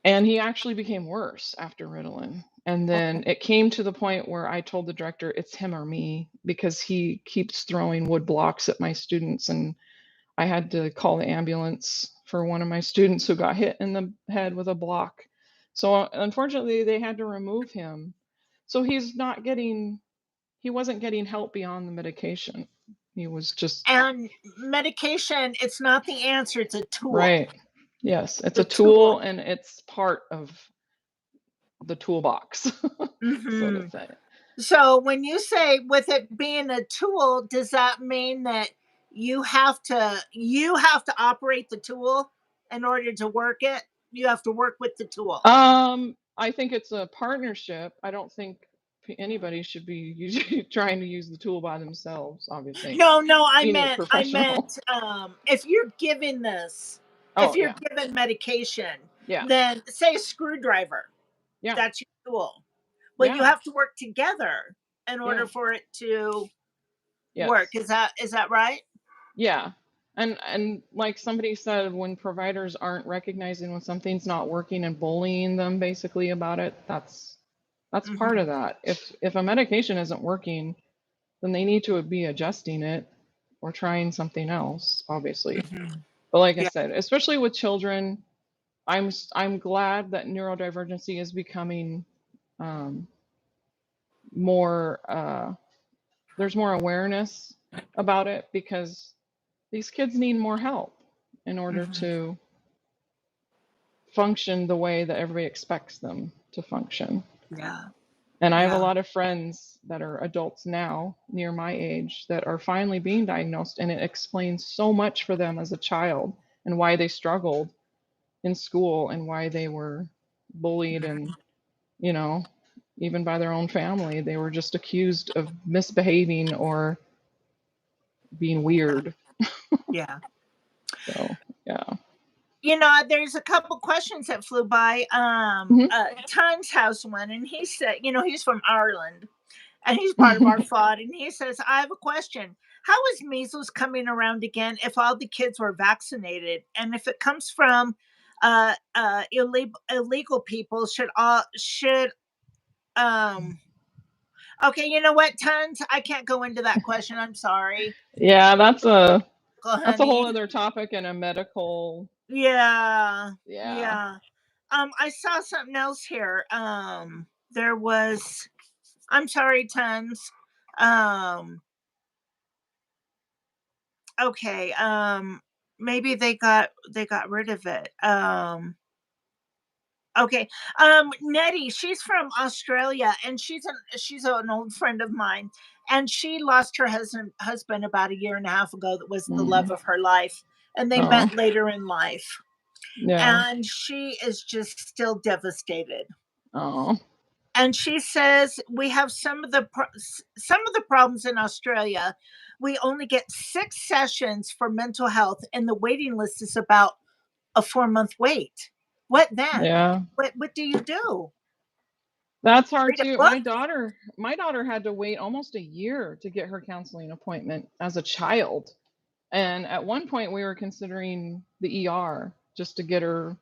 And he actually became worse after Ritalin. And Okay. then it came to the point where I told the director, it's him or me, because he keeps throwing wood blocks at my students. And I had to call the ambulance for one of my students who got hit in the head with a block. So unfortunately, they had to remove him. So he wasn't getting help beyond the medication. He was just And medication, it's not the answer, it's a tool. right. Yes, it's a The tool tool. and it's part of the toolbox, so to say. So when you say with it being a tool, does that mean that you have to operate the tool in order to work it? You have to work with the tool. I think it's a partnership. I don't think anybody should be trying to use the tool by themselves, obviously. No, I You need a meant professional. if you're given this, if Oh, you're yeah. given medication, Yeah. then say a screwdriver, Yeah. that's your tool. Well, you Yeah. have to work together in order Yeah. for it to work. Yes. Is that right? Yeah. And like somebody said, when providers aren't recognizing when something's not working and bullying them basically about it, that's part of that. If a medication isn't working, then they need to be adjusting it or trying something else, obviously. But like I Yeah. said, especially with children, I'm glad that neurodivergency is becoming um, more. There's more awareness about it because these kids need more help in order to function the way that everybody expects them to function. Yeah. And I have a Yeah. lot of friends that are adults now, near my age, that are finally being diagnosed, and it explains so much for them as a child and why they struggled in school and why they were bullied and, you know, even by their own family. They were just accused of misbehaving or being weird. Yeah. So, yeah. You know, there's a couple questions that flew by. Mhm. Tons has one, and he said, he's from Ireland, and he's part of our thought. And he says, "I have a question. How is measles coming around again if all the kids were vaccinated, and if it comes from illegal people? Should Okay, you know what, Tons? I can't go into that question. I'm sorry, Yeah, that's a whole honey. other topic and a medical. Yeah, Yeah. yeah. I saw something else here. There was. I'm sorry, Tons. Um, okay. Maybe they got rid of it. Okay. Nettie, she's from Australia, and she's an old friend of mine, and she lost her husband about a year and a half ago. That was the love Mm. of her life, and they Oh, met later in life, yeah. and she is just still devastated. Oh, And she says we have some of the problems in Australia. We only get 6 sessions for mental health, and the waiting list is about a 4-month wait. What then? yeah. What do you do? That's hard Read a too. book? My daughter had to wait almost a year to get her counseling appointment as a child. And at one point we were considering the ER just to get her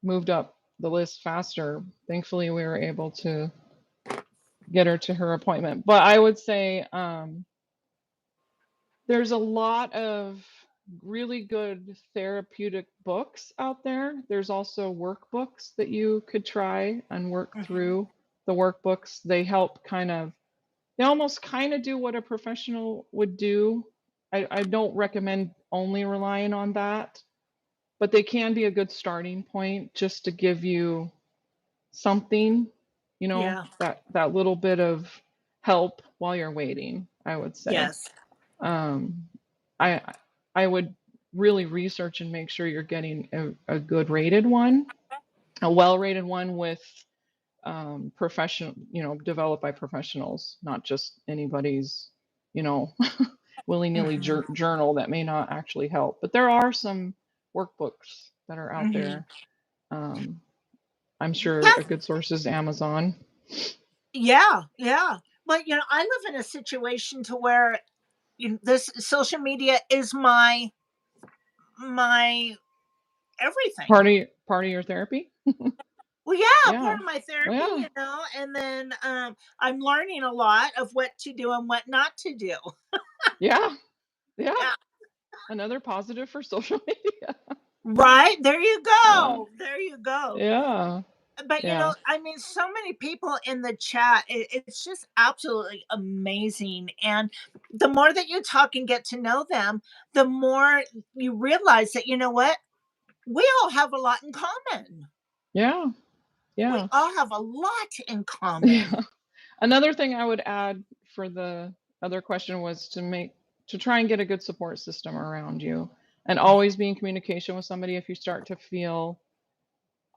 moved up the list faster. Thankfully we were able to get her to her appointment. But I would say there's a lot of really good therapeutic books out there. There's also workbooks that you could try and work Mhm. through. The workbooks, they help they almost kind of do what a professional would do. I don't recommend only relying on that, but they can be a good starting point just to give you something, Yeah. that little bit of help while you're waiting, I would say. Yes. Um, I I would really research and make sure you're getting a good rated one, a well-rated one with professional, developed by professionals, not just anybody's, you know, willy-nilly Mhm. journal that may not actually help. But there are some workbooks that are out Mhm. there. Um, I'm sure Yeah. a good source is Amazon. Yeah. Yeah. But I live in a situation to where this social media is my everything. Part of your therapy. Well, yeah, Yeah. part of my Well, therapy, yeah. and then I'm learning a lot of what to do and what not to do. Yeah. Yeah. Yeah. Another positive for social media. Right? There you Yeah. go. There you go. Yeah. But Yeah. I mean, so many people in the chat, it's just absolutely amazing. And the more that you talk and get to know them, the more you realize that, you know what? We all have a lot in common. Yeah. We Yeah. all have a lot in Yeah. common. Another thing I would add for the other question was to try and get a good support system around you and always be in communication with somebody if you start to feel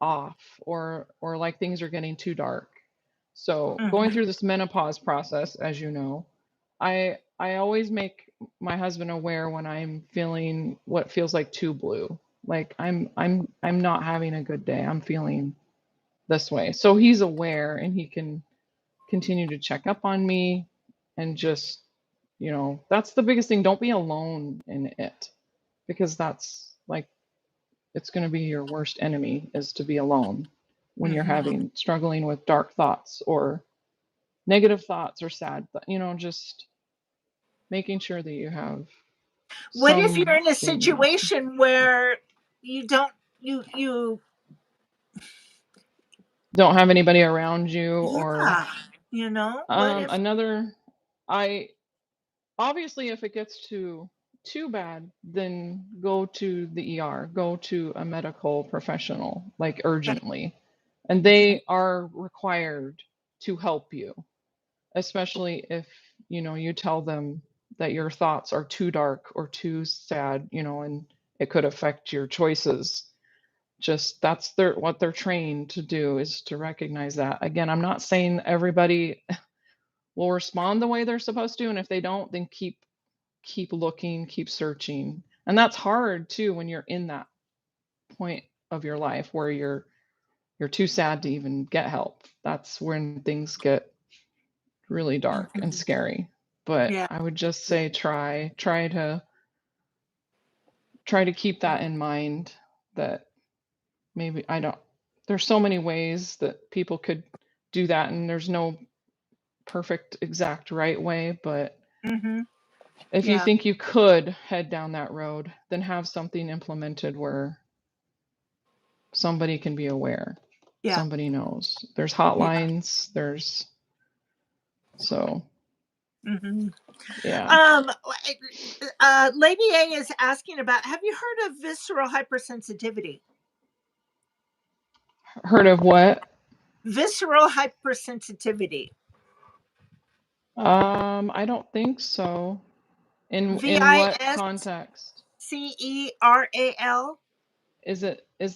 off or like things are getting too dark. So going Mhm. through this menopause process, as you know, I always make my husband aware when I'm feeling what feels like too blue. Like I'm not having a good day. I'm feeling this way. So he's aware and he can continue to check up on me and just, that's the biggest thing. Don't be alone in it because that's like it's going to be your worst enemy is to be alone when you're Mhm. struggling with dark thoughts or negative thoughts or sad, just making sure that you have What if you're in a something. situation where you don't you Don't have anybody around you or yeah, what if another I obviously if it gets too bad, then go to the ER, go to a medical professional like urgently. And okay. they are required to help you, especially if, you tell them that your thoughts are too dark or too sad, and it could affect your choices. Just that's what they're trained to do is to recognize that. Again, I'm not saying everybody will respond the way they're supposed to, and if they don't, then keep looking, keep searching. And that's hard too when you're in that point of your life where you're too sad to even get help. That's when things get really dark and Mhm. scary. But Yeah. I would just say try to keep that in mind that maybe I don't there's so many ways that people could do that and there's no perfect exact right way, but Mhm. if you Yeah. think you could head down that road, then have something implemented where somebody can be aware. Yeah. Somebody knows. There's Yeah. hotlines, so Mhm. yeah. Um, Lady A is asking about, have you heard of visceral hypersensitivity? Heard of what? Visceral hypersensitivity. I don't think so. In V in I what S context? C E R A L. Is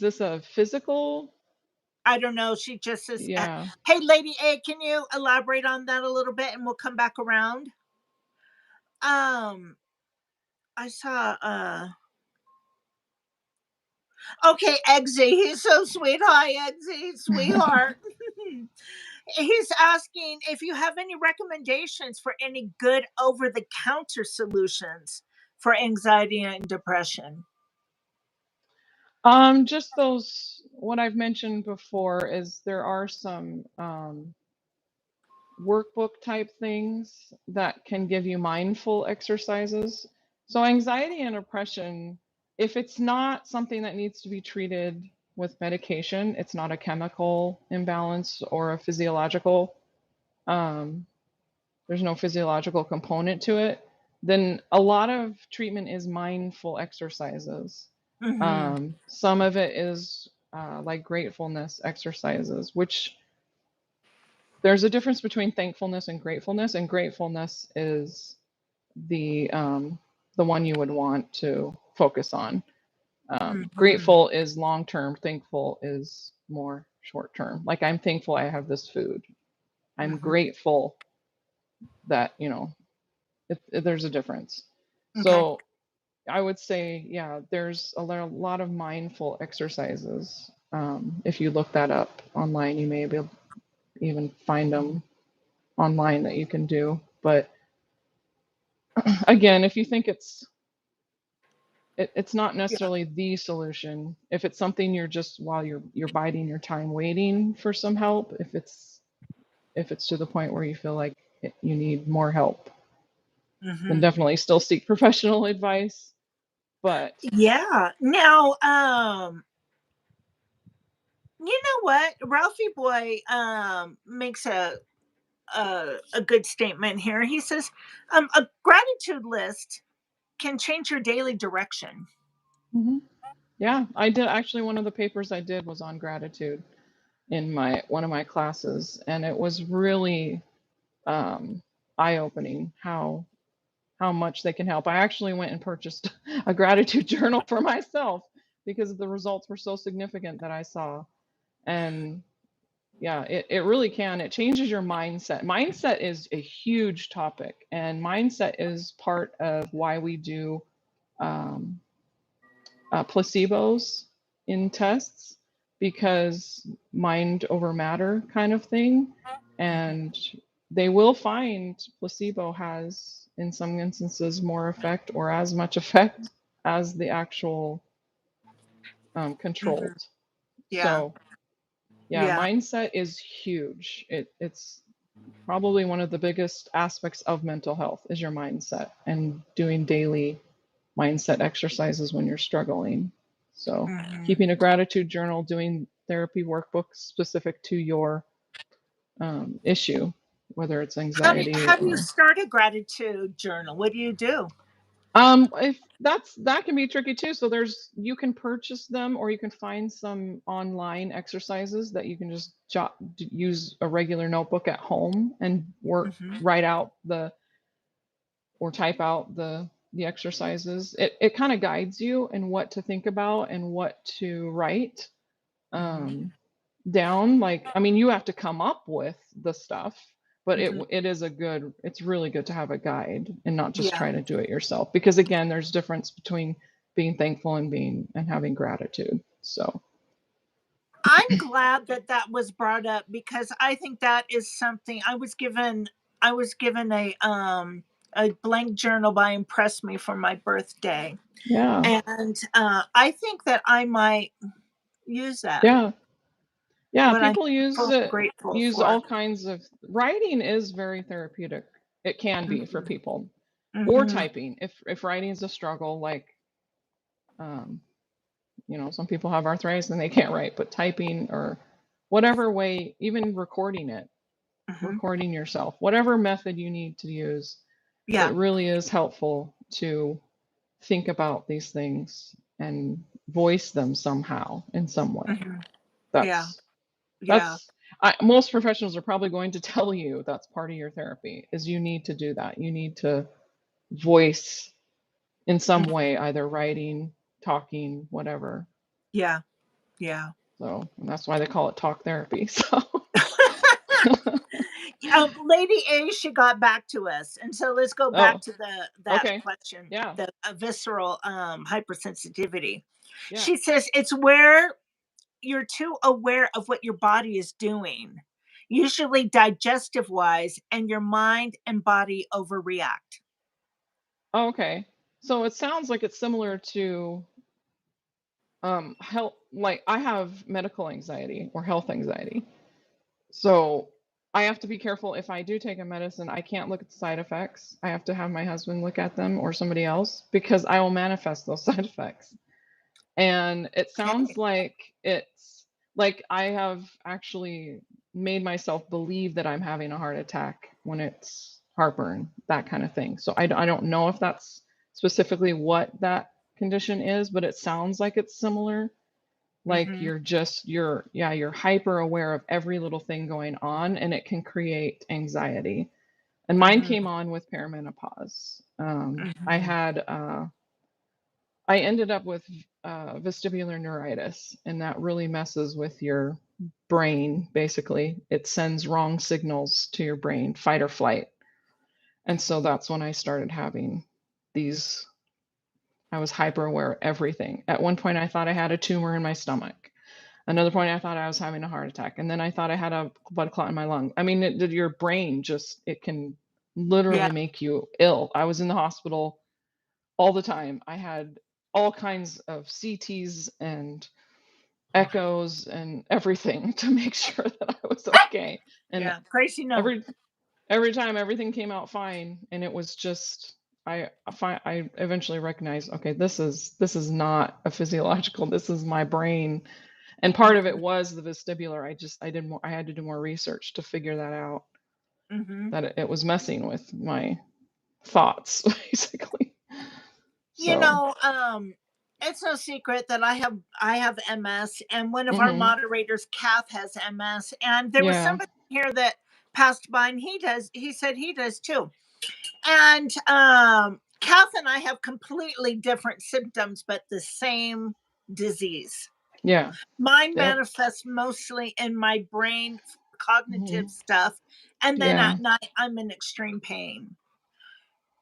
this a physical? I don't know. She just says, Yeah. "Hey, Lady A, can you elaborate on that a little bit, and we'll come back around." Um, I saw. Okay, Eggsy, he's so sweet. Hi, Eggsy, sweetheart. He's asking if you have any recommendations for any good over-the-counter solutions for anxiety and depression. Just those what I've mentioned before is there are some workbook type things that can give you mindful exercises. So anxiety and depression, if it's not something that needs to be treated with medication, it's not a chemical imbalance or a physiological, um, there's no physiological component to it, then a lot of treatment is mindful exercises. Mm-hmm. Some of it is like gratefulness exercises, which there's a difference between thankfulness and gratefulness is the one you would want to focus on. Mm-hmm. Grateful is long term, thankful is more short term. Like I'm thankful I have this food. I'm Mm-hmm. grateful that there's a difference. Okay. So I would say, yeah, there's lot of mindful exercises. If you look that up online, you may be able even find them online that you can do. But again, if you think it's not Yeah. necessarily the solution. If it's something you're just while you're biding your time waiting for some help, if it's to the point where you feel like you need more help, then Mm-hmm. definitely still seek professional advice. But Yeah. Now, what? Ralphie Boy makes a good statement here. He says, a gratitude list can change your daily direction. Hmm. Yeah, I did actually. One of the papers I did was on gratitude in my one of my classes, and it was really eye-opening how much they can help. I actually went and purchased a gratitude journal for myself because the results were so significant that I saw. And yeah, it really can. It changes your mindset. Mindset is a huge topic, and mindset is part of why we do um, placebos in tests, because mind over matter kind of thing. And they will find placebo has, in some instances, more effect or as much effect as the actual Hmm. controlled. Yeah. So yeah, Yeah. mindset is huge. It's probably one of the biggest aspects of mental health is your mindset, and doing daily mindset exercises when you're struggling. So Hmm. keeping a gratitude journal, doing therapy workbooks specific to your issue, whether it's anxiety How do you or start a gratitude journal? What do you do? if that can be tricky too. So there's you can purchase them, or you can find some online exercises that you can just use a regular notebook at home and Hmm. write out the or type out the exercises. It kind of guides you in what to think about and what to write Hmm. um, down. Like, I mean, you have to come up with the stuff, but Hmm. it's really good to have a guide and not just Yeah. try to do it yourself. Because again, there's difference between being thankful and having gratitude. So I'm glad that that was brought up because I think that is something I was given a blank journal by Impress Me for my birthday. yeah, And I think that I might use that. yeah. Yeah, What I'm people thankful and grateful use for. all kinds of writing is very therapeutic. It can be for Hmm. people. Or Hmm. typing. If writing is a struggle, like um, some people have arthritis and they can't write, but typing or whatever way, even recording it, Hmm. recording yourself, whatever method you need to use, it Yeah. really is helpful to think about these things and voice them somehow in some way. Hmm. Yeah. That's Yeah. That's most professionals are probably going to tell you that's part of your therapy is you need to do that. You need to voice in some Mhm. way, either writing, talking, whatever. Yeah. Yeah. So and that's why they call it talk therapy. So Lady A, she got back to us, and so let's go back oh, to the that okay. question, Yeah. the visceral hypersensitivity. Yeah. She says it's where you're too aware of what your body is doing, usually digestive wise, and your mind and body overreact. Oh, okay. So it sounds like it's similar to health, like I have medical anxiety or health anxiety. So I have to be careful if I do take a medicine, I can't look at the side effects. I have to have my husband look at them or somebody else because I will manifest those side effects. And it sounds Okay. like it's like I have actually made myself believe that I'm having a heart attack when it's heartburn, that kind of thing. So I don't know if that's specifically what that condition is, but it sounds like it's similar. Like Hmm. you're hyper aware of every little thing going on, and it can create anxiety. And mine Hmm. came on with perimenopause. Hmm. I ended up with vestibular neuritis, and that really messes with your brain. Basically, it sends wrong signals to your brain, fight or flight. And so that's when I started having these. I was hyper aware of everything. At one point, I thought I had a tumor in my stomach. Another point, I thought I was having a heart attack, and then I thought I had a blood clot in my lung. I mean, your brain just it can Yeah. literally make you ill. I was in the hospital all the time. I had all kinds of CTs and echoes and everything to make sure that I was okay. And Yeah. Crazy no. every every time everything came out fine, and it was just I eventually recognized, okay, this is not a physiological. This is my brain, And part of it was the vestibular. I had to do more research to figure that out, that it was messing with my thoughts, basically. You So, know, it's no secret that I have MS, and one of our moderators, Kath, has MS, and there was yeah, somebody here that passed by, and he said he does too. And Kath and I have completely different symptoms, but the same disease. yeah, Mine yep, manifests mostly in my brain for cognitive stuff, and then yeah, at night I'm in extreme pain.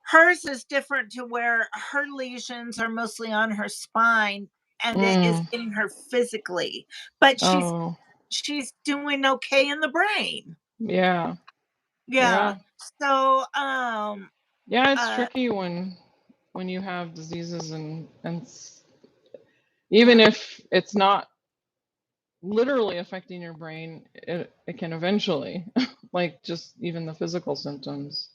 Hers is different to where her lesions are mostly on her spine and it is getting her physically, but oh, she's doing okay in the brain. yeah, Yeah. yeah, So yeah. It's uh tricky when you have diseases and yeah. even if it's not literally affecting your brain, it can eventually, like just even the physical symptoms,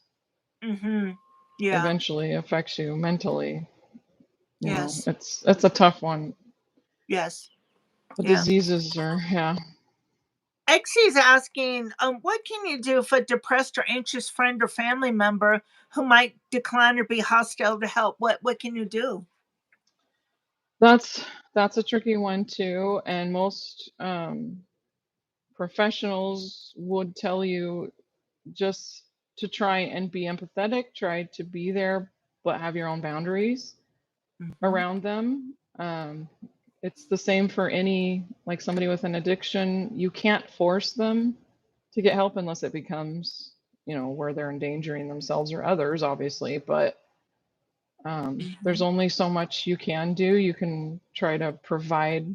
Yeah. eventually affects you mentally. You know, Yes. it's a tough one. Yes. The Yeah. diseases are, yeah. Exie's asking, what can you do if a depressed or anxious friend or family member who might decline or be hostile to help? What can you do? That's a tricky one too, and most professionals would tell you just to try and be empathetic, try to be there, but have your own boundaries around them. It's the same for any, like somebody with an addiction. You can't force them to get help unless it becomes, where they're endangering themselves or others, obviously. But there's only so much you can do. You can try to provide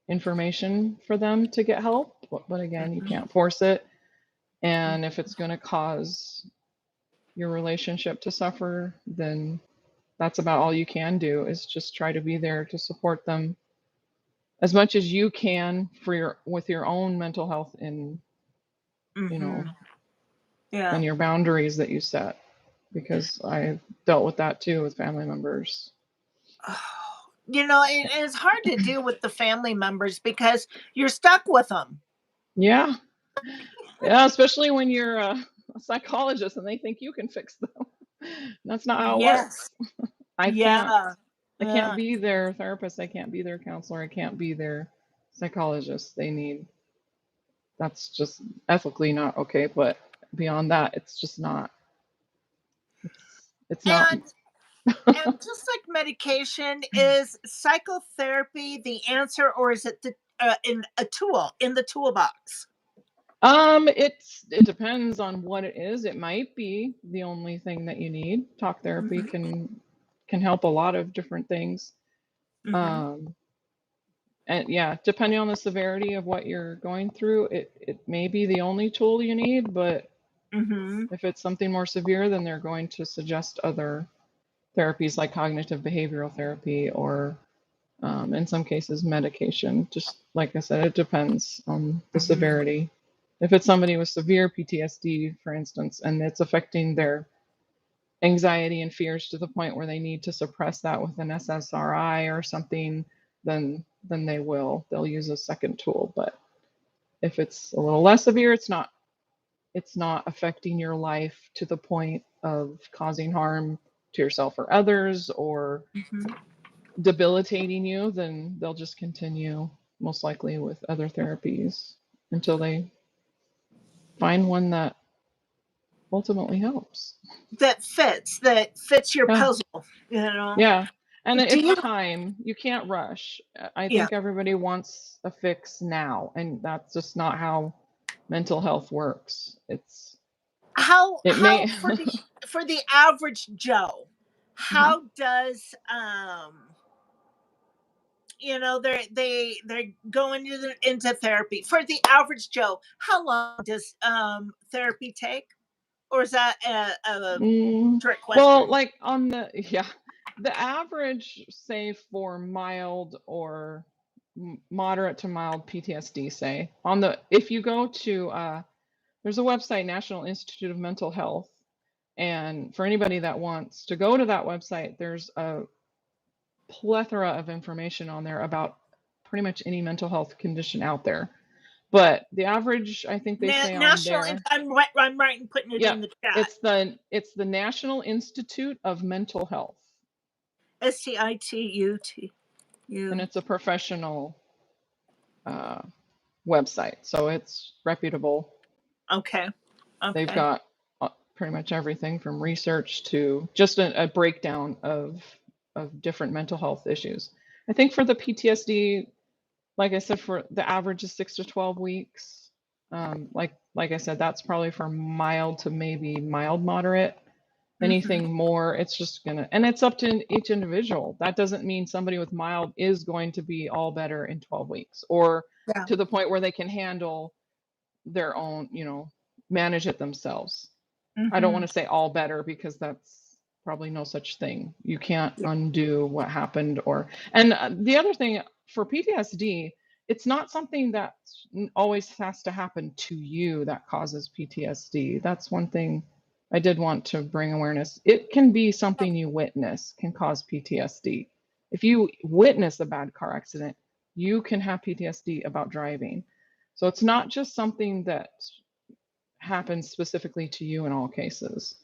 information for them to get help, but again, you can't force it. And if it's going to cause your relationship to suffer, then that's about all you can do, is just try to be there to support them as much as you can with your own mental health and you know Yeah. and your boundaries that you set, because I've dealt with that too with family members. It's hard to deal with the family members because you're stuck with them. Yeah, yeah, especially when you're a psychologist and they think you can fix them. That's not how it Yes. works. I can't Yeah. I can't Yeah. be their therapist, I can't be their counselor, I can't be their psychologist. That's just ethically not okay, but beyond that, it's just not. It's not. And just like medication, is psychotherapy the answer, or is it in a tool in the toolbox? It depends on what it is. It might be the only thing that you need. Talk therapy Hmm. can help a lot of different things. Hmm. Um, and yeah, depending on the severity of what you're going through, it may be the only tool you need, but Hmm. if it's something more severe, then they're going to suggest other therapies like cognitive behavioral therapy or in some cases medication. Just like I said, it depends on the Hmm. severity. If it's somebody with severe PTSD, for instance, and it's affecting their anxiety and fears to the point where they need to suppress that with an SSRI or something, then they'll use a second tool. But if it's a little less severe, it's not affecting your life to the point of causing harm to yourself or others or debilitating you, then they'll just continue most likely with other therapies until they find one that ultimately helps. That fits your Yeah. puzzle. You know. Yeah. And Do it's you? time. You can't rush. I Yeah. think everybody wants a fix now, and that's just not how mental health works. It How may for the average Joe, Mhm. how does they're going into therapy. For the average Joe, how long does therapy take? Or is that a trick Well, question? like yeah, the average, say for mild or moderate to mild PTSD, say if you go to there's a website, National Institute of Mental Health, and for anybody that wants to go to that website, there's a plethora of information on there about pretty much any mental health condition out there. But the average, I think they say on National, there, I'm writing, putting it yeah, in the chat. it's the National Institute of Mental Health. STITUT. And it's a professional website, so it's reputable. Okay. They've got pretty much everything from research to just a breakdown of different mental health issues. I think for the PTSD, like I said, for the average is 6 to 12 weeks. Like I said, that's probably for mild to maybe mild moderate. Anything more, it's just gonna, and it's up to each individual. That doesn't mean somebody with mild is going to be all better in 12 weeks or to the point where they can handle their own, manage it themselves. I don't want to say all better because that's probably no such thing. You can't undo what happened and the other thing for PTSD, it's not something that always has to happen to you that causes PTSD. That's one thing I did want to bring awareness. It can be something you witness can cause PTSD. If you witness a bad car accident, you can have PTSD about driving. So it's not just something that happens specifically to you in all cases.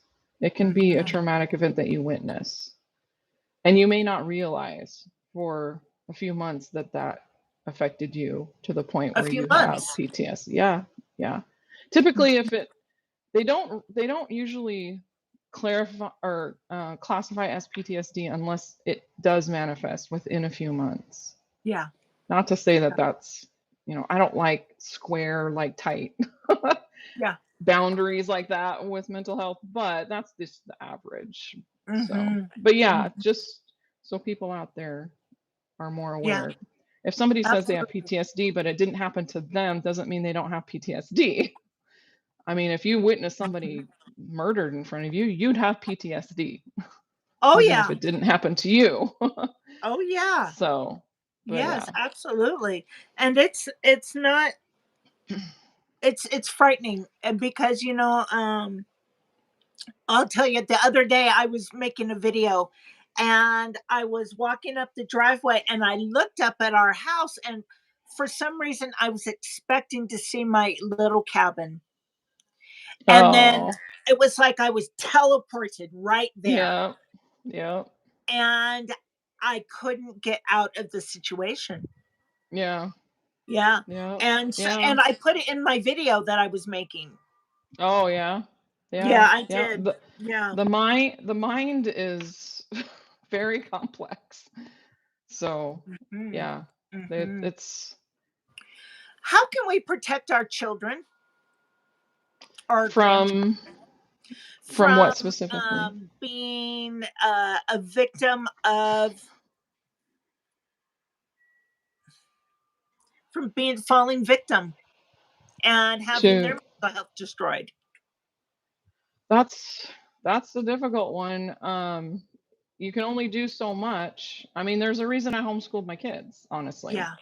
It can be a traumatic event that you witness. And you may not realize for a few months that affected you to the point where you have PTSD. Yeah. Typically, if they don't usually clarify or classify as PTSD unless it does manifest within a few months. Yeah. Not to say that that's, I don't like square, like tight boundaries like that with mental health, but that's just the average. So, but yeah, just so people out there are more aware. If somebody says they have PTSD, but it didn't happen to them, doesn't mean they don't have PTSD. I mean, if you witness somebody murdered in front of you, you'd have PTSD. Oh, even if it didn't happen to you. Oh, yeah. So, yes, absolutely. And it's not, it's frightening because, I'll tell you, the other day I was making a video and I was walking up the driveway and I looked up at our house and for some reason I was expecting to see my little cabin. And then it was like I was teleported right there. Yeah. And I couldn't get out of the situation. Yeah. And I put it in my video that I was making. Oh yeah. Yeah, I did. The mind is very complex. So, it's how can we protect our children? Or from what specifically? Being a victim of falling victim and having their mental health destroyed. That's a difficult one. You can only do so much. I mean, there's a reason I homeschooled my kids, honestly. Yeah.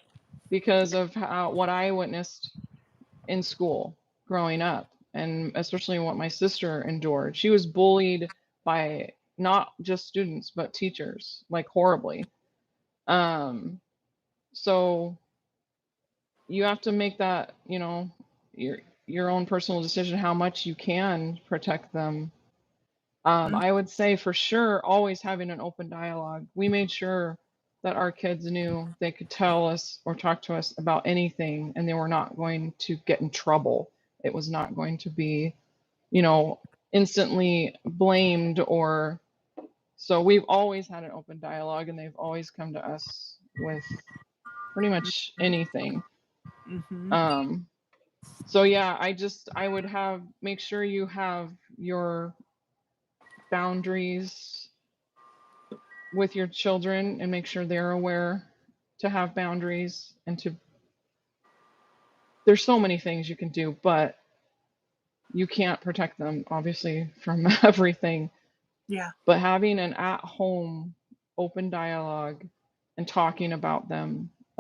Because of what I witnessed in school growing up, and especially what my sister endured. She was bullied by not just students, but teachers, like horribly. So you have to make that, your own personal decision how much you can protect them. I would say for sure, always having an open dialogue. We made sure that our kids knew they could tell us or talk to us about anything and they were not going to get in trouble. It was not going to be, instantly blamed or so we've always had an open dialogue and they've always come to us with pretty much anything. So yeah, I would make sure you have your boundaries with your children and make sure they're aware to have boundaries and there's so many things you can do, but you can't protect them obviously from everything. Yeah. But having an at-home open dialogue and talking about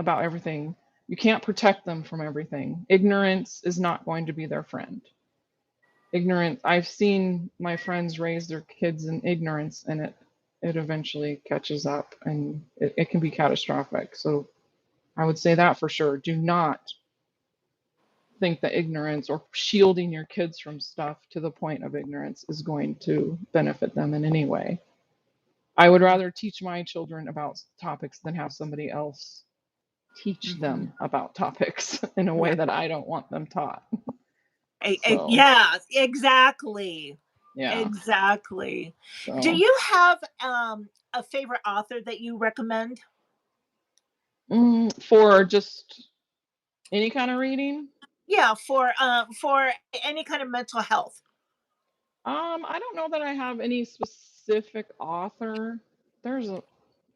everything, you can't protect them from everything. Ignorance is not going to be their friend. I've seen my friends raise their kids in ignorance and it eventually catches up and it can be catastrophic. So I would say that for sure. Do not think that ignorance or shielding your kids from stuff to the point of ignorance is going to benefit them in any way. I would rather teach my children about topics than have somebody else teach them about topics in a way that I don't want them taught. So, Yeah, exactly. yeah. Exactly. So, Do you have a favorite author that you recommend? for just any kind of reading? Yeah, for any kind of mental health. I don't know that I have any specific author.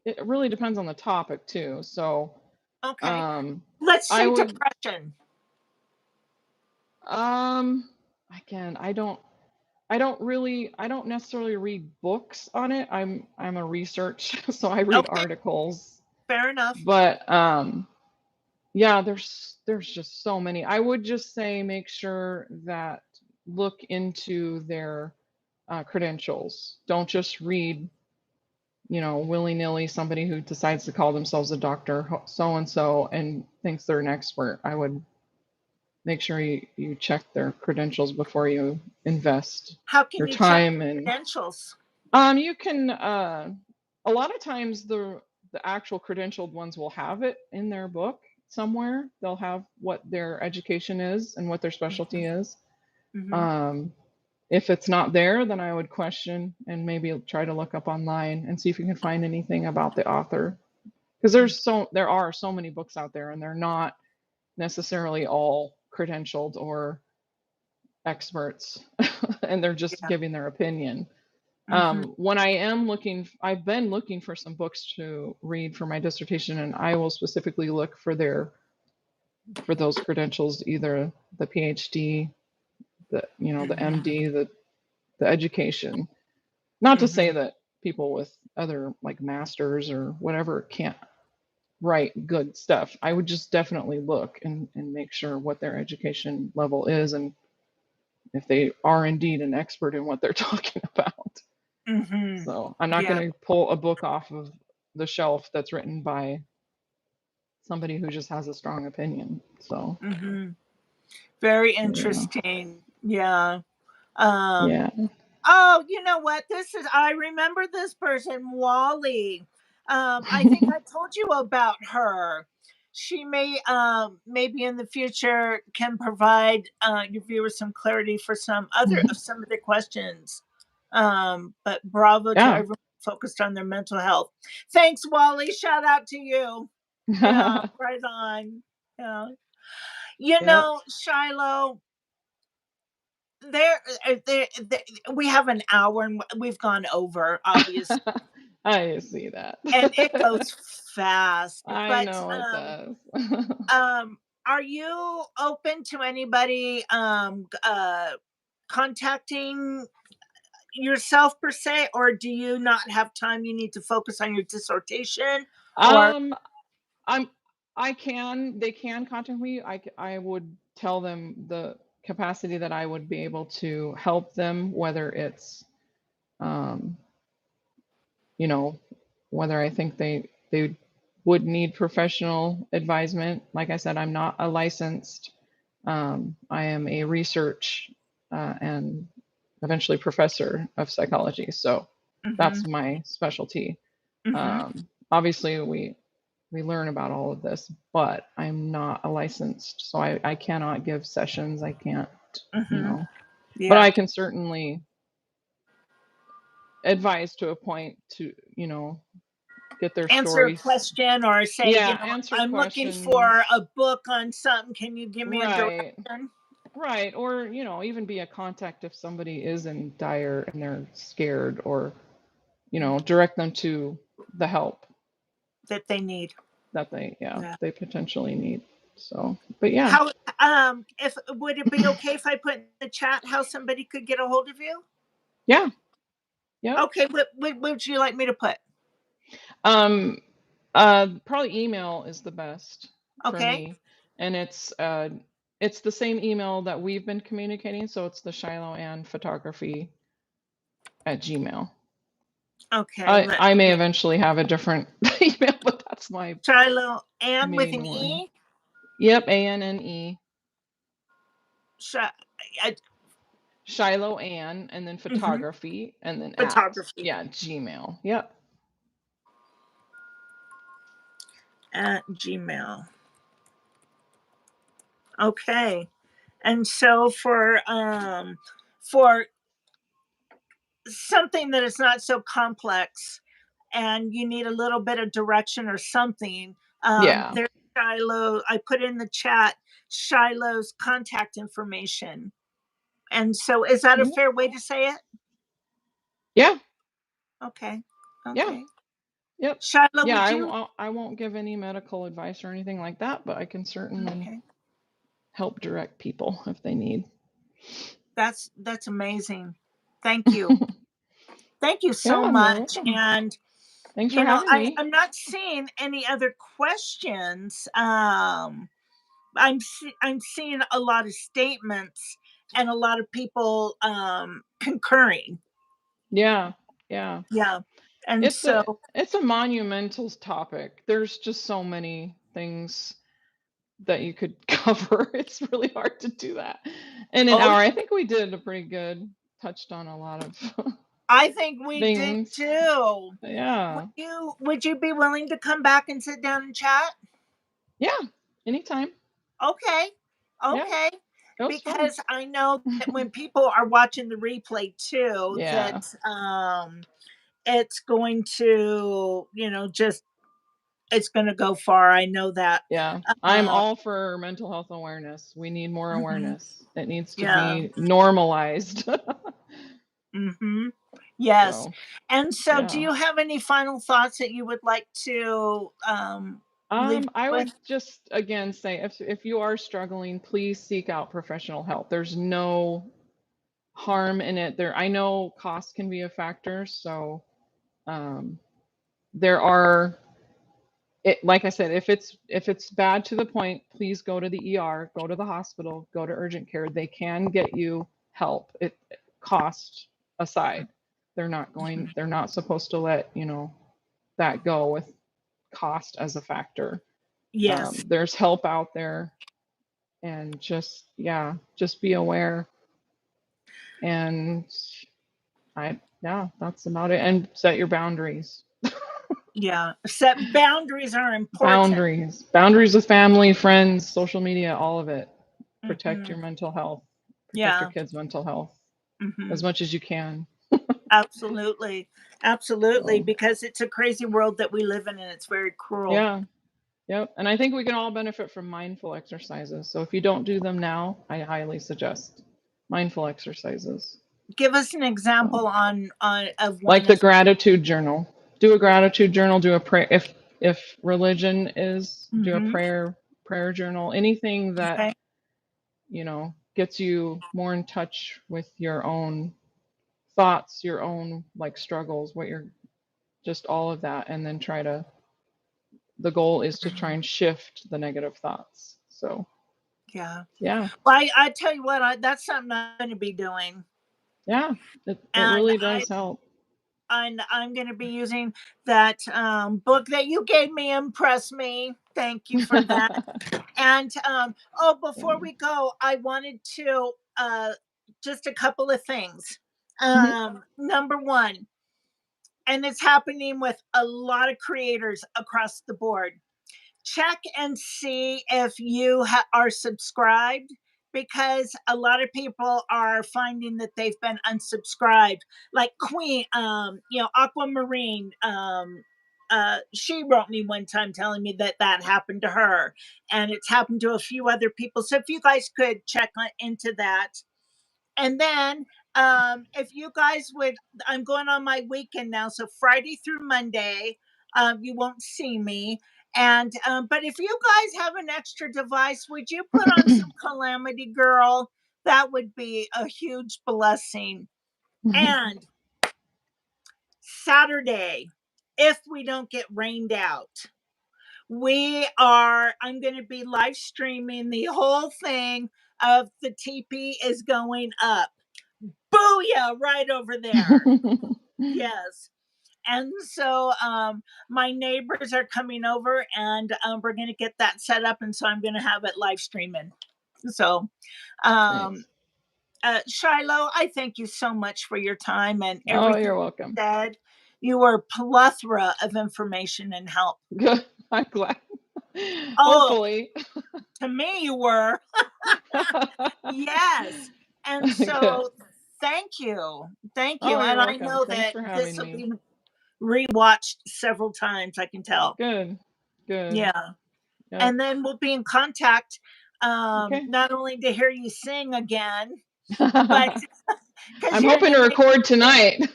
It really depends on the topic too. So, Okay. um, Let's I say would, depression. again, I don't necessarily read books on it. I'm a research, so I read Okay, articles. fair enough. But yeah, there's just so many. I would just say make sure that look into their credentials. Don't just read, willy-nilly somebody who decides to call themselves a doctor so and so and thinks they're an expert. I would make sure you check their credentials before you invest How can your you check time. And credentials? you can a lot of times the actual credentialed ones will have it in their book somewhere. They'll have what their education is and what their specialty is. If it's not there, then I would question and maybe try to look up online and see if you can find anything about the author, because there are so many books out there and they're not necessarily all credentialed or experts and they're just Yeah. giving their opinion. When I've been looking for some books to read for my dissertation, and I will specifically look for those credentials, either the PhD, the MD, the education. Not to say that people with other like masters or whatever can't write good stuff. I would just definitely look and make sure what their education level is and if they are indeed an expert in what they're talking about. So I'm not Yeah. going to pull a book off of the shelf that's written by somebody who just has a strong opinion. So Very yeah, interesting. Yeah. yeah. Oh, you know what? I remember this person, Wally. I think I told you about her. She maybe in the future can provide your viewers some clarity for some of the questions. But bravo to Yeah. everyone focused on their mental health. Thanks, Wally. Shout out to you. Yeah, right on. Yeah. Yep. Shiloh, there we have an hour and we've gone over, obviously, I see that. and it goes fast. I But know it does. are you open to anybody contacting yourself per se, or do you not have time? You need to focus on your dissertation, or um, they can contact me. I would tell them the capacity that I would be able to help them, whether it's, um, you know, whether I think they would need professional advisement. Like I said, I'm not a licensed. I am a research and eventually professor of psychology. So that's my specialty. Obviously, we learn about all of this, but I'm not a licensed, so I cannot give sessions. I can't, but yeah, I can certainly advise to a point to, get their answer a stories. question or say, Yeah, answer I'm looking for questions. a book on something. Can you give me a Right. direction? Right. Or, even be a contact if somebody is in dire and they're scared, or, direct them to the help That they need. that Yeah. they potentially need. So, but yeah. How if would it be okay if I put in the chat how somebody could get a hold of you? Yeah. Yeah. Okay, what would you like me to put? Probably email is the best for Okay. me. And it's the same email that we've been communicating, so it's the ShiloweAnne photography at Gmail. Okay. I may eventually have a different email, but That's my ShiloweAnne with main an one. E. Yep, ANNE. I- ShiloweAnne, and then photography, and then Photography. at Gmail. Yep. At Gmail. Okay. And so for something that is not so complex and you need a little bit of direction or something, Yeah. there's Shiloh. I put in the chat Shiloh's contact information. And so is that a fair way to say it? Yeah. Okay. Yeah. Yep. Shiloh, Yeah, would you? I won't give any medical advice or anything like that, but I can certainly help direct people if they need. That's amazing. Thank you. Thank you so much. And thanks for having me. I'm not seeing any other questions. I'm seeing a lot of statements and a lot of people concurring. Yeah. And it's a monumental topic. There's just so many things that you could cover. It's really hard to do that in an hour. I think we did a pretty good, touched on a lot of I think we things. did too. Yeah. Would you be willing to come back and sit down and chat? Yeah, anytime. Okay. Yeah, because I know that when people are watching the replay too, that it's going to, just it's going to go far. I know that. Yeah, I'm all for mental health awareness. We need more awareness. It needs to be normalized. Yes. So, and so do you have any final thoughts that you would like to leave I with? would just again say if you are struggling, please seek out professional help. There's no harm in it. I know cost can be a factor, so there are like I said, if it's bad to the point, please go to the ER, go to the hospital, go to urgent care. They can get you help. It cost aside. They're not supposed to let, that go with cost as a factor. Yes. There's help out there, and just be aware. And that's about it. And set your boundaries. Set boundaries are important. Boundaries with family, friends, social media, all of it. Protect your mental health. Protect your kids' mental health as much as you can. Absolutely. Because it's a crazy world that we live in, and it's very cruel. Yeah. Yep. And I think we can all benefit from mindful exercises. So if you don't do them now, I highly suggest mindful exercises. Give us an example of one. Like the gratitude journal. Do a gratitude journal. Do a prayer. If religion is, do a prayer journal. Anything that gets you more in touch with your own thoughts, your own struggles, what you're just all of that, and then the goal is to try and shift the negative thoughts. So yeah. Well, I tell you what, that's something I'm going to be doing. Yeah, it really does help. And I'm going to be using that book that you gave me, Impress Me. Thank you for that. And before we go, I wanted to just a couple of things. Number one, and it's happening with a lot of creators across the board. Check and see if you are subscribed, because a lot of people are finding that they've been unsubscribed. Like Queen, Aquamarine, she wrote me one time telling me that happened to her, and it's happened to a few other people. So if you guys could check into that. And then if you guys would, I'm going on my weekend now, so Friday through Monday, you won't see me. And but if you guys have an extra device, would you put on some Calamity Girl? That would be a huge blessing. And Saturday, if we don't get rained out, I'm going to be live streaming the whole thing of the teepee is going up. Booyah, right over there. Yes. And so my neighbors are coming over, and we're going to get that set up. And so I'm going to have it live streaming. So, um, Nice. Shiloh, I thank you so much for your time and Oh, everything you're you welcome. said. You were a plethora of information and help. Good. I'm glad. Oh, Hopefully. to me, you were. Yes. And Good. so thank you. Thank you. Oh, you're And I welcome. know Thanks that for this having will me. be rewatched several times, I can tell. Good. Good. Yeah. Yep. And then we'll be in contact, Okay. not only to hear you sing again, but because I'm you're an hoping to amazing. record tonight.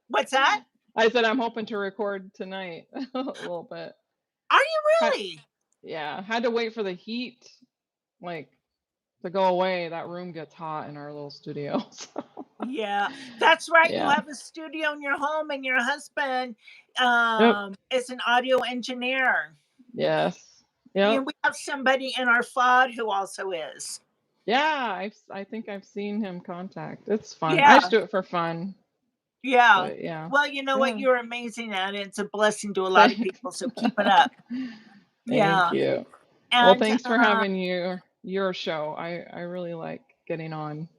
What's that? I said I'm hoping to record tonight a little bit. Are you Had, really? yeah, had to wait for the heat like to go away. That room gets hot in our little studio. So, Yeah, that's right. You yeah. have a studio in your home, and your husband Yep. is an audio engineer. Yes. And Yep. we have somebody in our FOD who also is. Yeah, I think I've seen him contact. It's fun. I just Yeah, do it for fun. yeah. But yeah. Well, you know what? Yeah. You're amazing at it. It's a blessing to a lot of Thank, people. So keep it up. thank Yeah. you. Well, And thanks for having your show. I really like getting on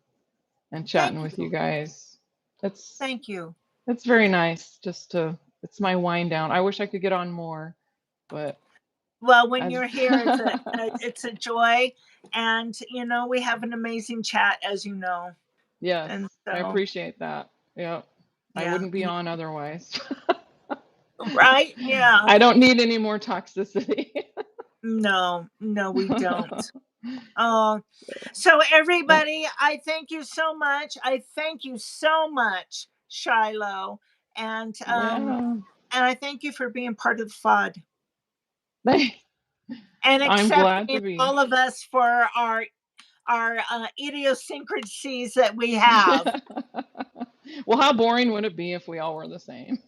and thank chatting with you you. guys. It's Thank you. it's very nice just to it's my wind down. I wish I could get on more, but Well, when as you're here, it's a joy. And, we have an amazing chat, as you know. yes, And I so, appreciate that. Yeah. I yeah. wouldn't be on otherwise. Right? Yeah. I don't need any more toxicity. No, no, we don't. Oh, so Yeah. everybody, I thank you so much. I thank you so much, Shiloh, and Yeah. I thank you for being part of the FOD Thank- and I'm glad accepting to be. all of us for our idiosyncrasies that we have. Well, how boring would it be if we all were the same?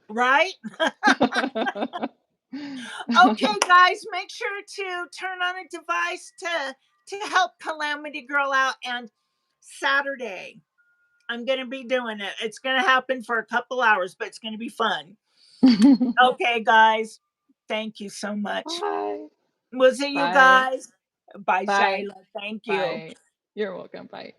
Right? Okay, guys, make sure to turn on a device to help Calamity Girl out. And Saturday, I'm going to be doing it. It's going to happen for a couple hours, but it's going to be fun. Okay, guys, thank you so much. Bye. We'll see you Bye. guys. Bye, Bye. Shiloh. Thank you. Bye. You're welcome. Bye.